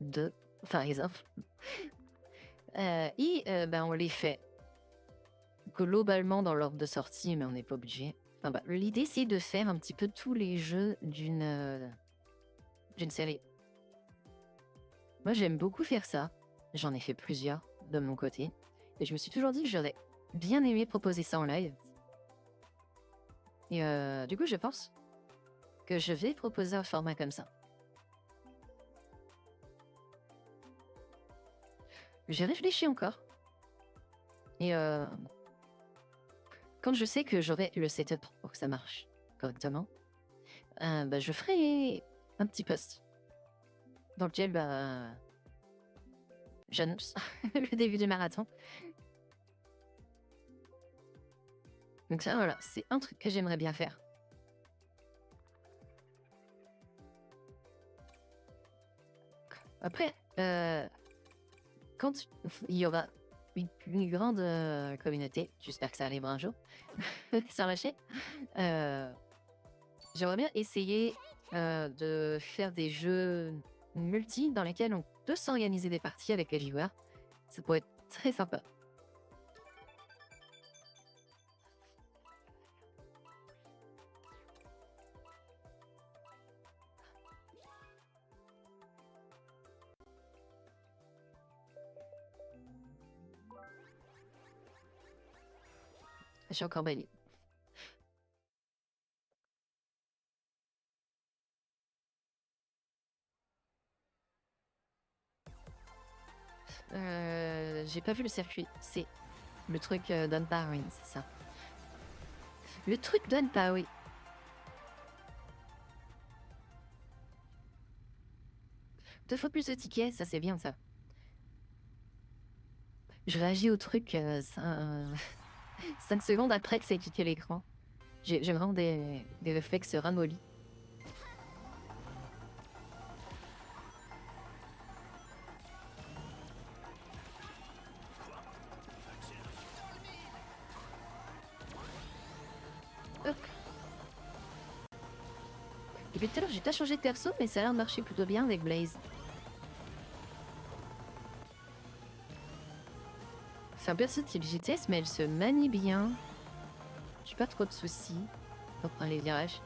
deux, par exemple. On les fait globalement dans l'ordre de sortie, mais on n'est pas obligé. L'idée, c'est de faire un petit peu tous les jeux d'une série. Moi, j'aime beaucoup faire ça. J'en ai fait plusieurs de mon côté. Et je me suis toujours dit que j'aurais bien aimé proposer ça en live. Et du coup, je pense que je vais proposer un format comme ça. J'ai réfléchi encore. Et quand je sais que j'aurai le setup pour que ça marche correctement, je ferai un petit post dans lequel j'annonce le début du marathon. Donc ça, voilà, c'est un truc que j'aimerais bien faire. Après, quand il y aura une plus grande communauté, j'espère que ça arrivera un jour, sur la chaîne, j'aimerais bien essayer de faire des jeux multi dans lesquels on peut s'organiser des parties avec les joueurs. Ça pourrait être très sympa. Je suis encore belle. J'ai pas vu le circuit. C'est le truc d'Unpower, c'est ça. Le truc d'Unpower. Deux fois plus de tickets, ça c'est bien ça. Je réagis au truc 5 secondes après que ça ait quitté l'écran. J'ai vraiment des réflexes ramollis. Hop. Et puis tout à l'heure, j'ai pas changé de perso, mais ça a l'air de marcher plutôt bien avec Blaze. C'est un perso type GTS, mais elle se manie bien. J'ai pas trop de soucis pour prendre les virages.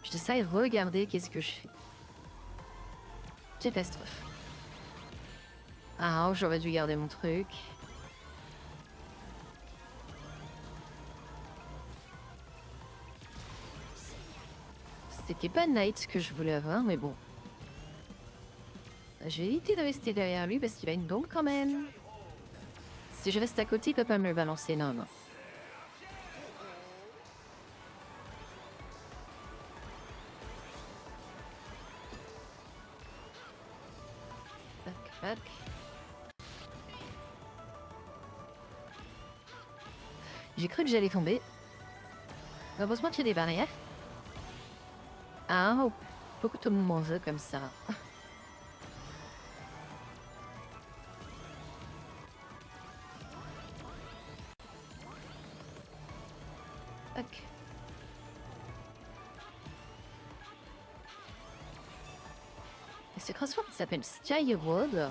Je sais regarder qu'est-ce que je fais. Catastrophe. Ah, j'aurais dû garder mon truc. C'était pas Knight que je voulais avoir, mais bon. Je vais éviter de rester derrière lui parce qu'il a une bombe quand même. Si je reste à côté, il peut pas me le balancer, non, non. Tac, tac. J'ai cru que j'allais tomber. Heureusement qu'il y a des barrières. Ah, beaucoup de monde comme ça. Ok. Et ce crossword s'appelle Skyroad.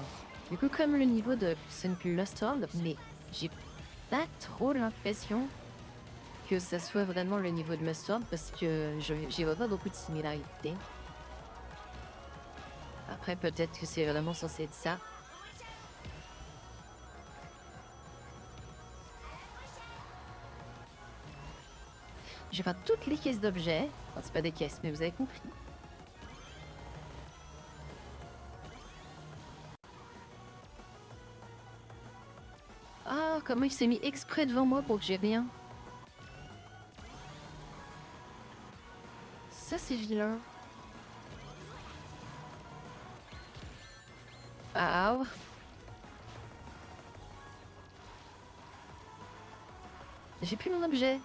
Du coup, comme le niveau de Sun Lost World, mais j'ai pas trop l'impression que ça soit vraiment le niveau de Lost World parce que j'y vois pas beaucoup de similarités. Après, peut-être que c'est vraiment censé être ça. Je vais faire toutes les caisses d'objets. Enfin, c'est pas des caisses, mais vous avez compris. comment il s'est mis exprès devant moi pour que j'ai rien. Ça, c'est vilain. Ah. J'ai plus mon objet.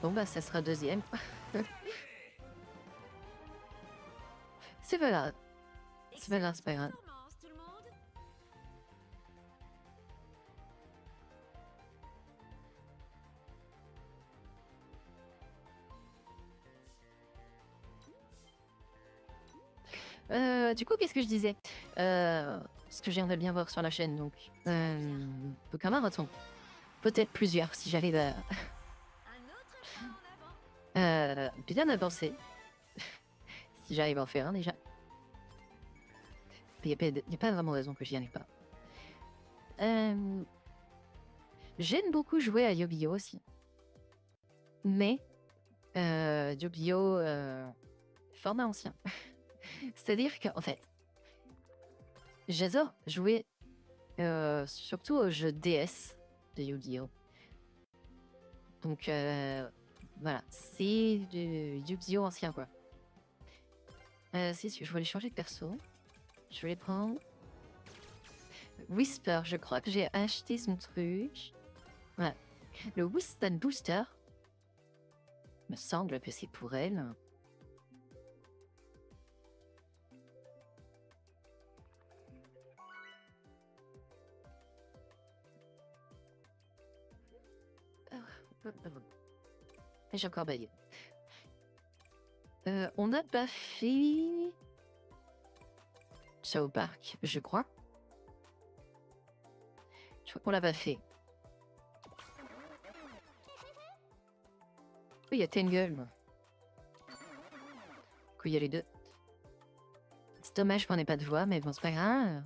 Bon, bah, ça sera deuxième. C'est pas grave. C'est pas grave, c'est pas grave. Performance, tout le monde. Du coup, qu'est-ce que je disais Ce que j'aimerais bien voir sur la chaîne, donc. Aucun marathon. Peut-être plusieurs, si j'arrive à Un autre pas en avant. bien avancer. Si j'arrive à en faire un déjà. Il n'y a pas vraiment raison que j'y arrive pas. J'aime beaucoup jouer à Yu-Gi-Oh aussi. Mais Yu-Gi-Oh format ancien. C'est-à-dire qu'en fait, j'adore jouer surtout aux jeux DS de Yu-Gi-Oh. Donc voilà, c'est du Yu-Gi-Oh ancien quoi. Si, je vais aller changer de perso. Je vais les prendre. Whisper, je crois que j'ai acheté son truc. Voilà. Le Wisdom Booster. Me semble que c'est pour elle. J'ai encore baillé. On n'a pas fait ça au parc, je crois. Je crois qu'on l'a pas fait. Oui, il y a Tangle, moi. Il y a les deux. C'est dommage qu'on n'ait pas de voix, mais bon, c'est pas grave.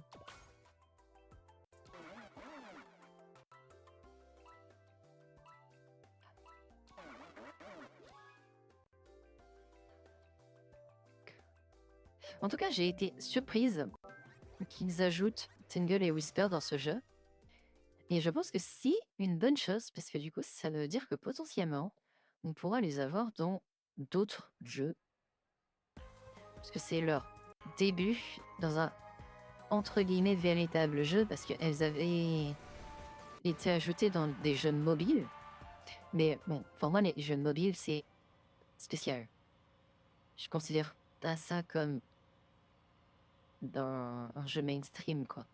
En tout cas, j'ai été surprise qu'ils ajoutent Tingle et Whisper dans ce jeu. Et je pense que c'est une bonne chose, parce que du coup, ça veut dire que potentiellement, on pourra les avoir dans d'autres jeux. Parce que c'est leur début dans un, entre guillemets, véritable jeu, parce qu'elles avaient été ajoutées dans des jeux mobiles. Mais bon, pour moi, les jeux mobiles, c'est spécial. Je considère pas ça comme dans un jeu mainstream, quoi.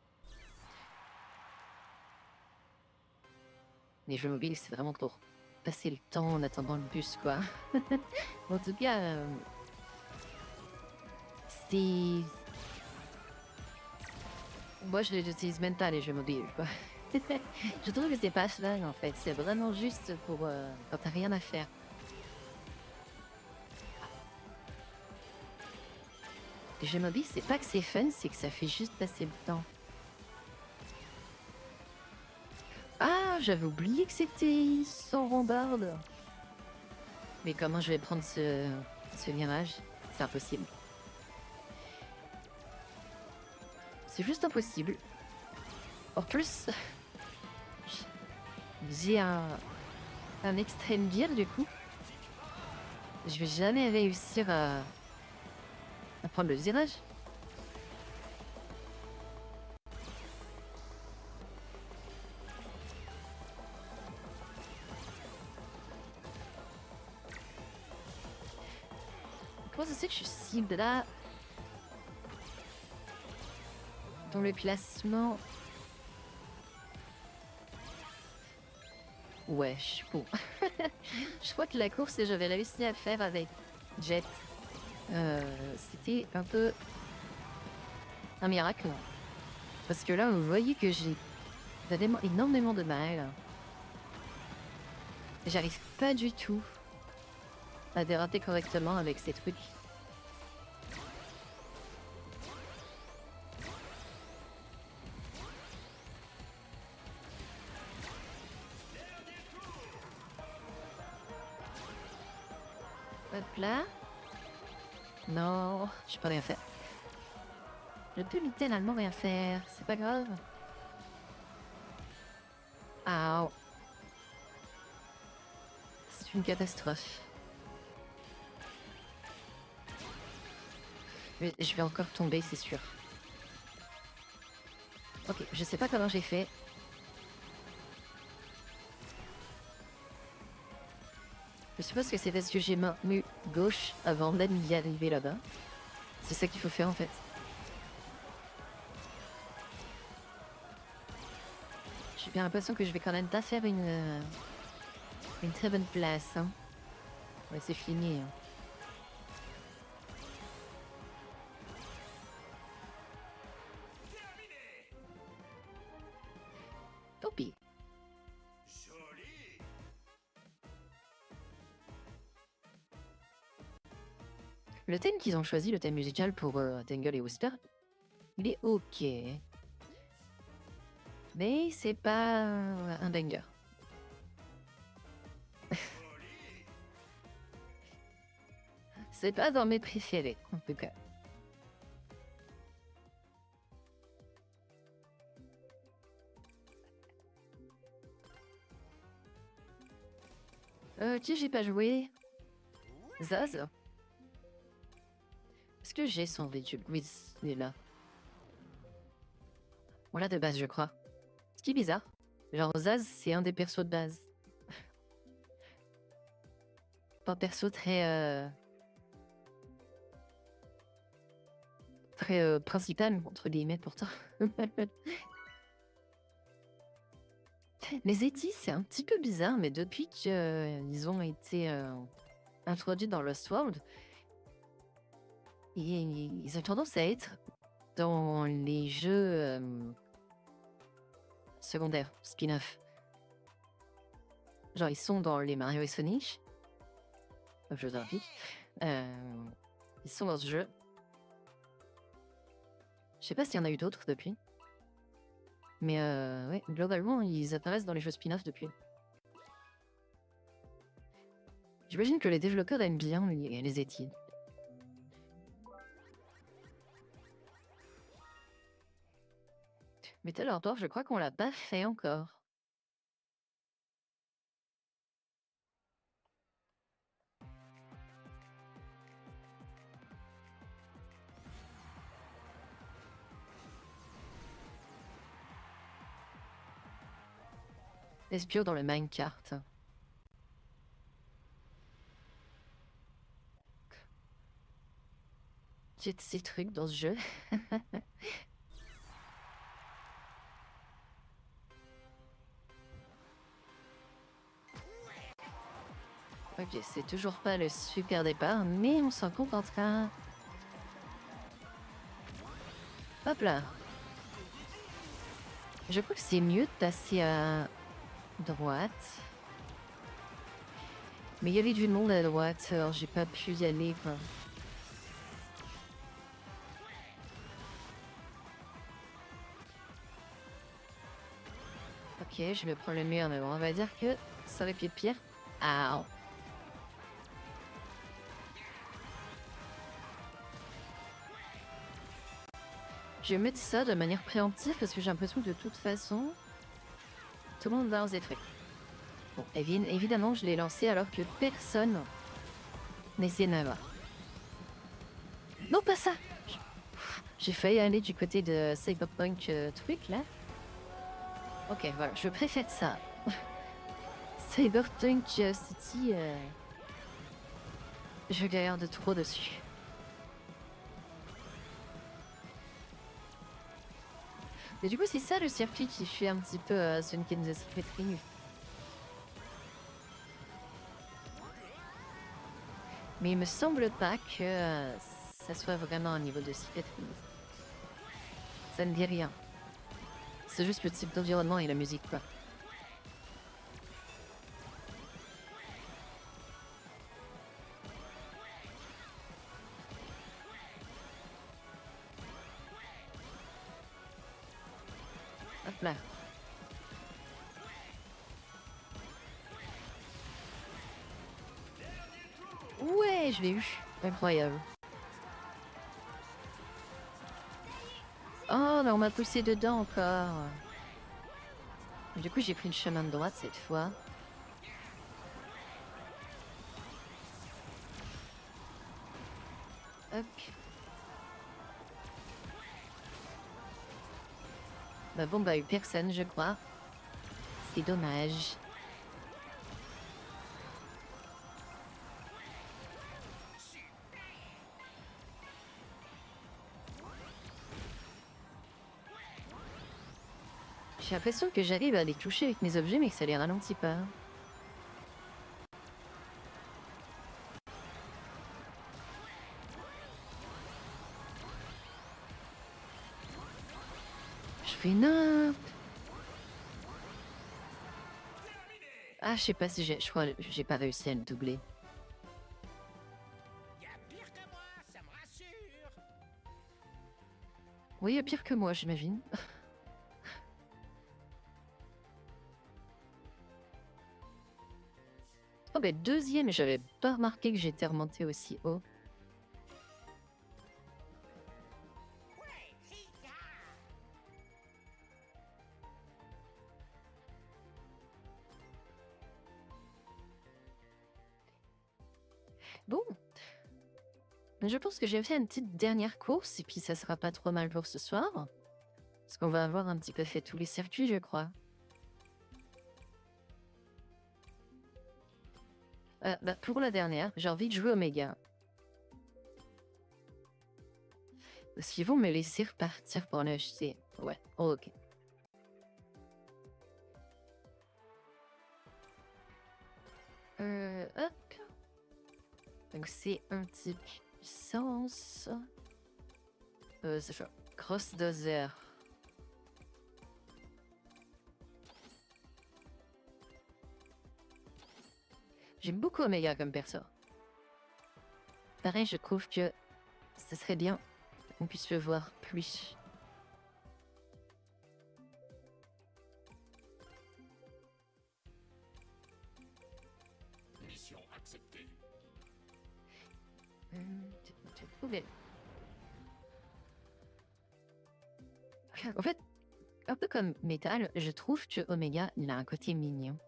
Les jeux mobiles, c'est vraiment pour passer le temps en attendant le bus, quoi. En tout cas, c'est... Moi, je les utilise même pas, les jeux mobiles, quoi. Je trouve que c'est pas fun, en fait. C'est vraiment juste pour quand t'as rien à faire. Les jeux mobiles, c'est pas que c'est fun, c'est que ça fait juste passer le temps. Ah, j'avais oublié que c'était sans rambarde. Mais comment je vais prendre ce virage? C'est impossible. C'est juste impossible. En plus, j'ai un extrême gear du coup. Je vais jamais réussir à prendre le virage. Comment ça se fait que je suis si là dans le classement? Ouais, je suis bon. Je crois que la course que j'avais réussi à faire avec Jet, c'était un peu un miracle. Parce que là, vous voyez que j'ai vraiment énormément de mal. J'arrive pas du tout à déraper correctement avec ces trucs. Hop là. Non, je peux rien faire. Je peux littéralement rien faire, c'est pas grave. Ah, c'est une catastrophe. Mais je vais encore tomber, c'est sûr. Ok, je sais pas comment j'ai fait. Je suppose que c'est parce que j'ai maintenu gauche avant même d'y arriver là-bas. C'est ça qu'il faut faire en fait. J'ai bien l'impression que je vais quand même pas faire une très bonne place. Hein. Ouais, c'est fini. Hein. Tant pis. Le thème qu'ils ont choisi, le thème musical pour Tangle et Whisper, il est ok. Mais c'est pas un banger. C'est pas dans mes préférés, en tout cas. Qui j'ai pas joué? Zaz? Est-ce que j'ai son véhicule? Oui, il est là. Voilà de base, je crois. Ce qui est bizarre. Genre, Zaz, c'est un des persos de base. Pas un perso très... très principal, entre guillemets, pourtant. Les Zeti, c'est un petit peu bizarre, mais depuis qu'ils ont été introduits dans Lost World, ils ont tendance à être dans les jeux secondaires, spin-off. Genre, ils sont dans les Mario et Sonic, jeux olympiques. Ils sont dans ce jeu. Je sais pas s'il y en a eu d'autres depuis. Mais ouais, globalement, ils apparaissent dans les jeux spin-off depuis. J'imagine que les développeurs aiment bien les études. Metal Hardware, je crois qu'on l'a pas fait encore. Espio dans le Minecart. J'ai de ces trucs dans ce jeu. Ok, c'est toujours pas le super départ, mais on s'en contentera. Hop là. Je crois que c'est mieux de passer à droite. Mais il y avait du monde à droite, alors j'ai pas pu y aller, quoi. Ok, je me prends le mur, mais bon, on va dire que ça aurait pu être pire. Ah. Je vais mettre ça de manière préemptive parce que j'ai l'impression que de toute façon, tout le monde va oser trucs. Bon, évidemment, je l'ai lancé alors que personne n'essayait de m'avoir. Non, pas ça! J'ai failli aller du côté de Cyberpunk truc là. Ok, voilà, je préfère ça. Cyberpunk City, je galère de trop dessus. Et du coup, c'est ça le circuit qui fait un petit peu Sonic and the Secret Ring. Mais il me semble pas que ça soit vraiment un niveau de Secret Ring. Ça ne dit rien. C'est juste le type d'environnement et la musique, quoi. Hop là. Ouais, je l'ai eu. Incroyable. Oh, mais on m'a poussé dedans encore. Du coup, j'ai pris le chemin de droite cette fois. Hop. Bah bon, bah, personne, je crois. C'est dommage. J'ai l'impression que j'arrive à les toucher avec mes objets, mais que ça les ralentit pas. Je fais non. Ah, je sais pas si je crois que j'ai pas réussi à le doubler. Y a pire que moi, ça me rassure. Oui, il y a pire que moi, j'imagine. Oh, bah, deuxième, j'avais pas remarqué que j'étais remonté aussi haut. Bon. Je pense que j'ai fait une petite dernière course et puis ça sera pas trop mal pour ce soir. Parce qu'on va avoir un petit peu fait tous les circuits, je crois. Bah, pour la dernière, j'ai envie de jouer Omega. Parce qu'ils vont me laisser repartir pour l'acheter. Ouais, ok. Hop. Donc c'est un type puissance. C'est ça. Cross dozer. J'aime beaucoup Omega comme perso. Pareil, je trouve que ce serait bien qu'on puisse le voir plus. Mission acceptée. Ok. En fait, un peu comme Metal, je trouve que Omega, il a un côté mignon.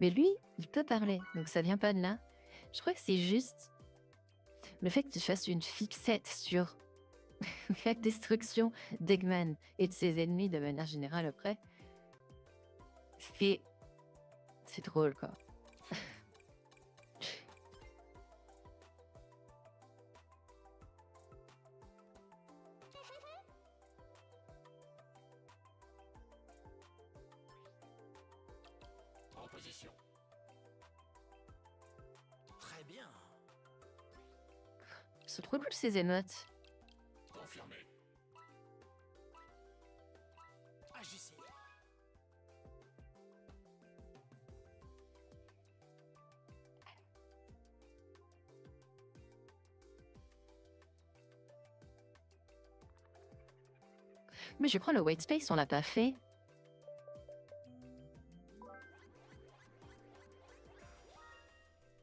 Mais lui, il peut parler, donc ça vient pas de là. Je crois que c'est juste le fait que tu fasses une fixette sur la destruction d'Eggman et de ses ennemis de manière générale après. C'est drôle, quoi. En position. Très bien. C'est trop cool ces émotes. Confirmé. Agissez. Mais je crois le white space, on l'a pas fait.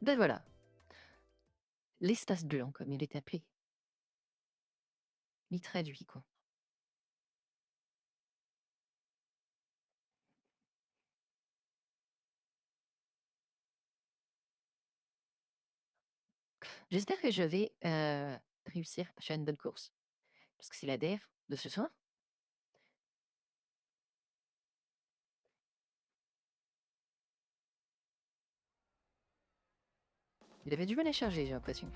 Ben voilà. L'espace blanc, comme il est appelé. Il traduit, quoi. J'espère que je vais réussir à faire une bonne course. Parce que c'est la DF de ce soir. Il avait du mal à charger, j'ai l'impression.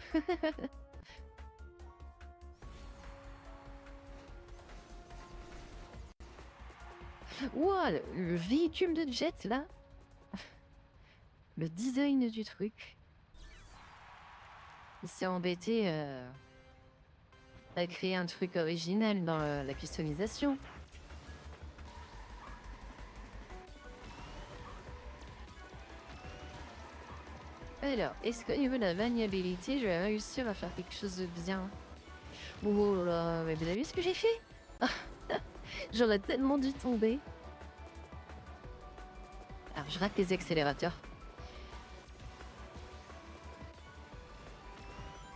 Ouah, le véhicule de jet, là. Le design du truc. Il s'est embêté à créer un truc original dans la customisation. Alors, est-ce qu'au niveau de la maniabilité, je vais réussir à faire quelque chose de bien? Oh là là, mais vous avez vu ce que j'ai fait? J'aurais tellement dû tomber. Alors, je rate les accélérateurs.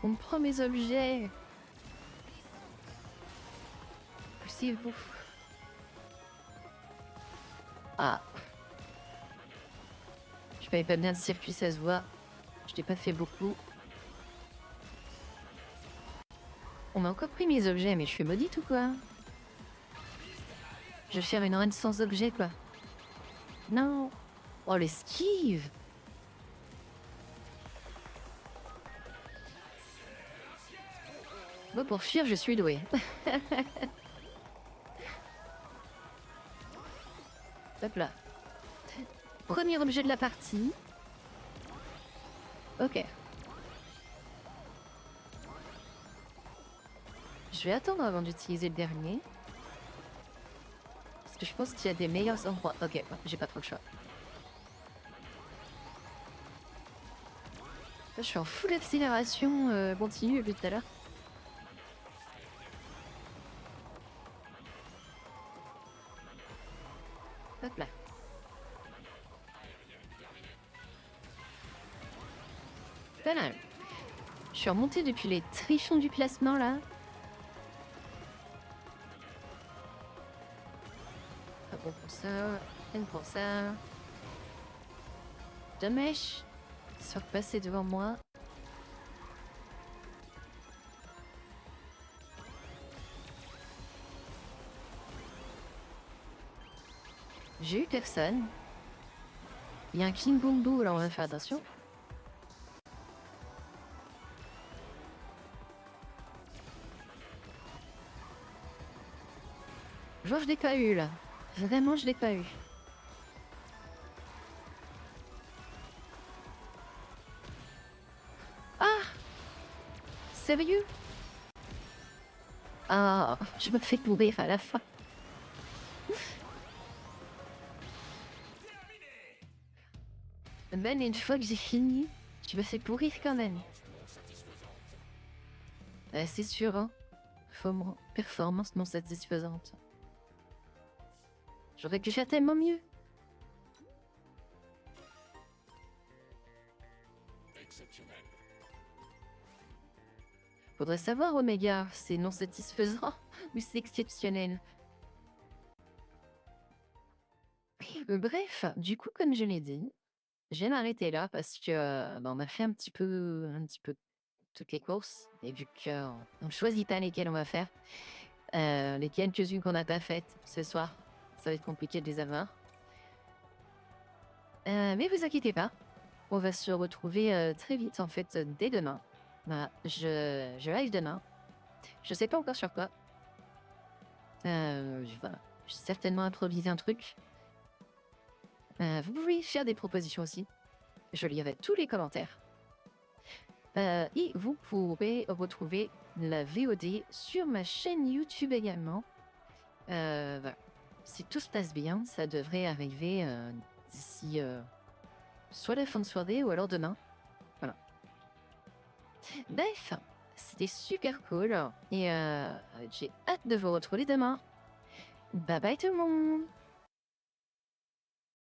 On me prend mes objets. Poussez-vous. Ah. Je connais pas bien le circuit, ça se voit. Je t'ai pas fait beaucoup. On m'a encore pris mes objets, mais je suis maudite ou quoi? Je vais faire une run sans objet, quoi. Non. Oh, l'esquive. Moi, pour fuir, je suis douée. Hop là. Premier objet de la partie. Ok. Je vais attendre avant d'utiliser le dernier. Parce que je pense qu'il y a des meilleurs endroits. Ok, j'ai pas trop le choix. Là, je suis en full accélération continue depuis tout à l'heure. Hop là. Voilà. Je suis remontée depuis les trichons du placement là. Pas bon pour ça. Rien pour ça. Dommage. Soit passer devant moi. J'ai eu personne. Il y a un King Bumbo, alors on va faire attention. Genre je l'ai pas eu là. Vraiment je l'ai pas eu. Ah! Sérieux? Ah, je me fais mourir à la fin. Ben une fois que j'ai fini, je me fais pourrir quand même. C'est sûr, hein. Performance non satisfaisante. J'aurais pu faire tellement mieux. Exceptionnel. Faudrait savoir, Omega, c'est non satisfaisant ou c'est exceptionnel. Bref, du coup, comme je l'ai dit, je vais m'arrêter là parce que on a fait un petit peu toutes les courses. Et vu qu'on ne choisit pas lesquelles on va faire, les quelques-unes qu'on n'a pas faites ce soir, ça va être compliqué de les avoir. Mais vous inquiétez pas, on va se retrouver très vite en fait dès demain. Voilà, je live demain. Je sais pas encore sur quoi. Voilà, je vais certainement improviser un truc. Vous pouvez faire des propositions aussi. Je lirai tous les commentaires. Et vous pourrez retrouver la VOD sur ma chaîne YouTube également. Voilà. Si tout se passe bien, ça devrait arriver d'ici soit la fin de soirée ou alors demain. Voilà. Bref, c'était super cool et j'ai hâte de vous retrouver demain. Bye bye tout le monde!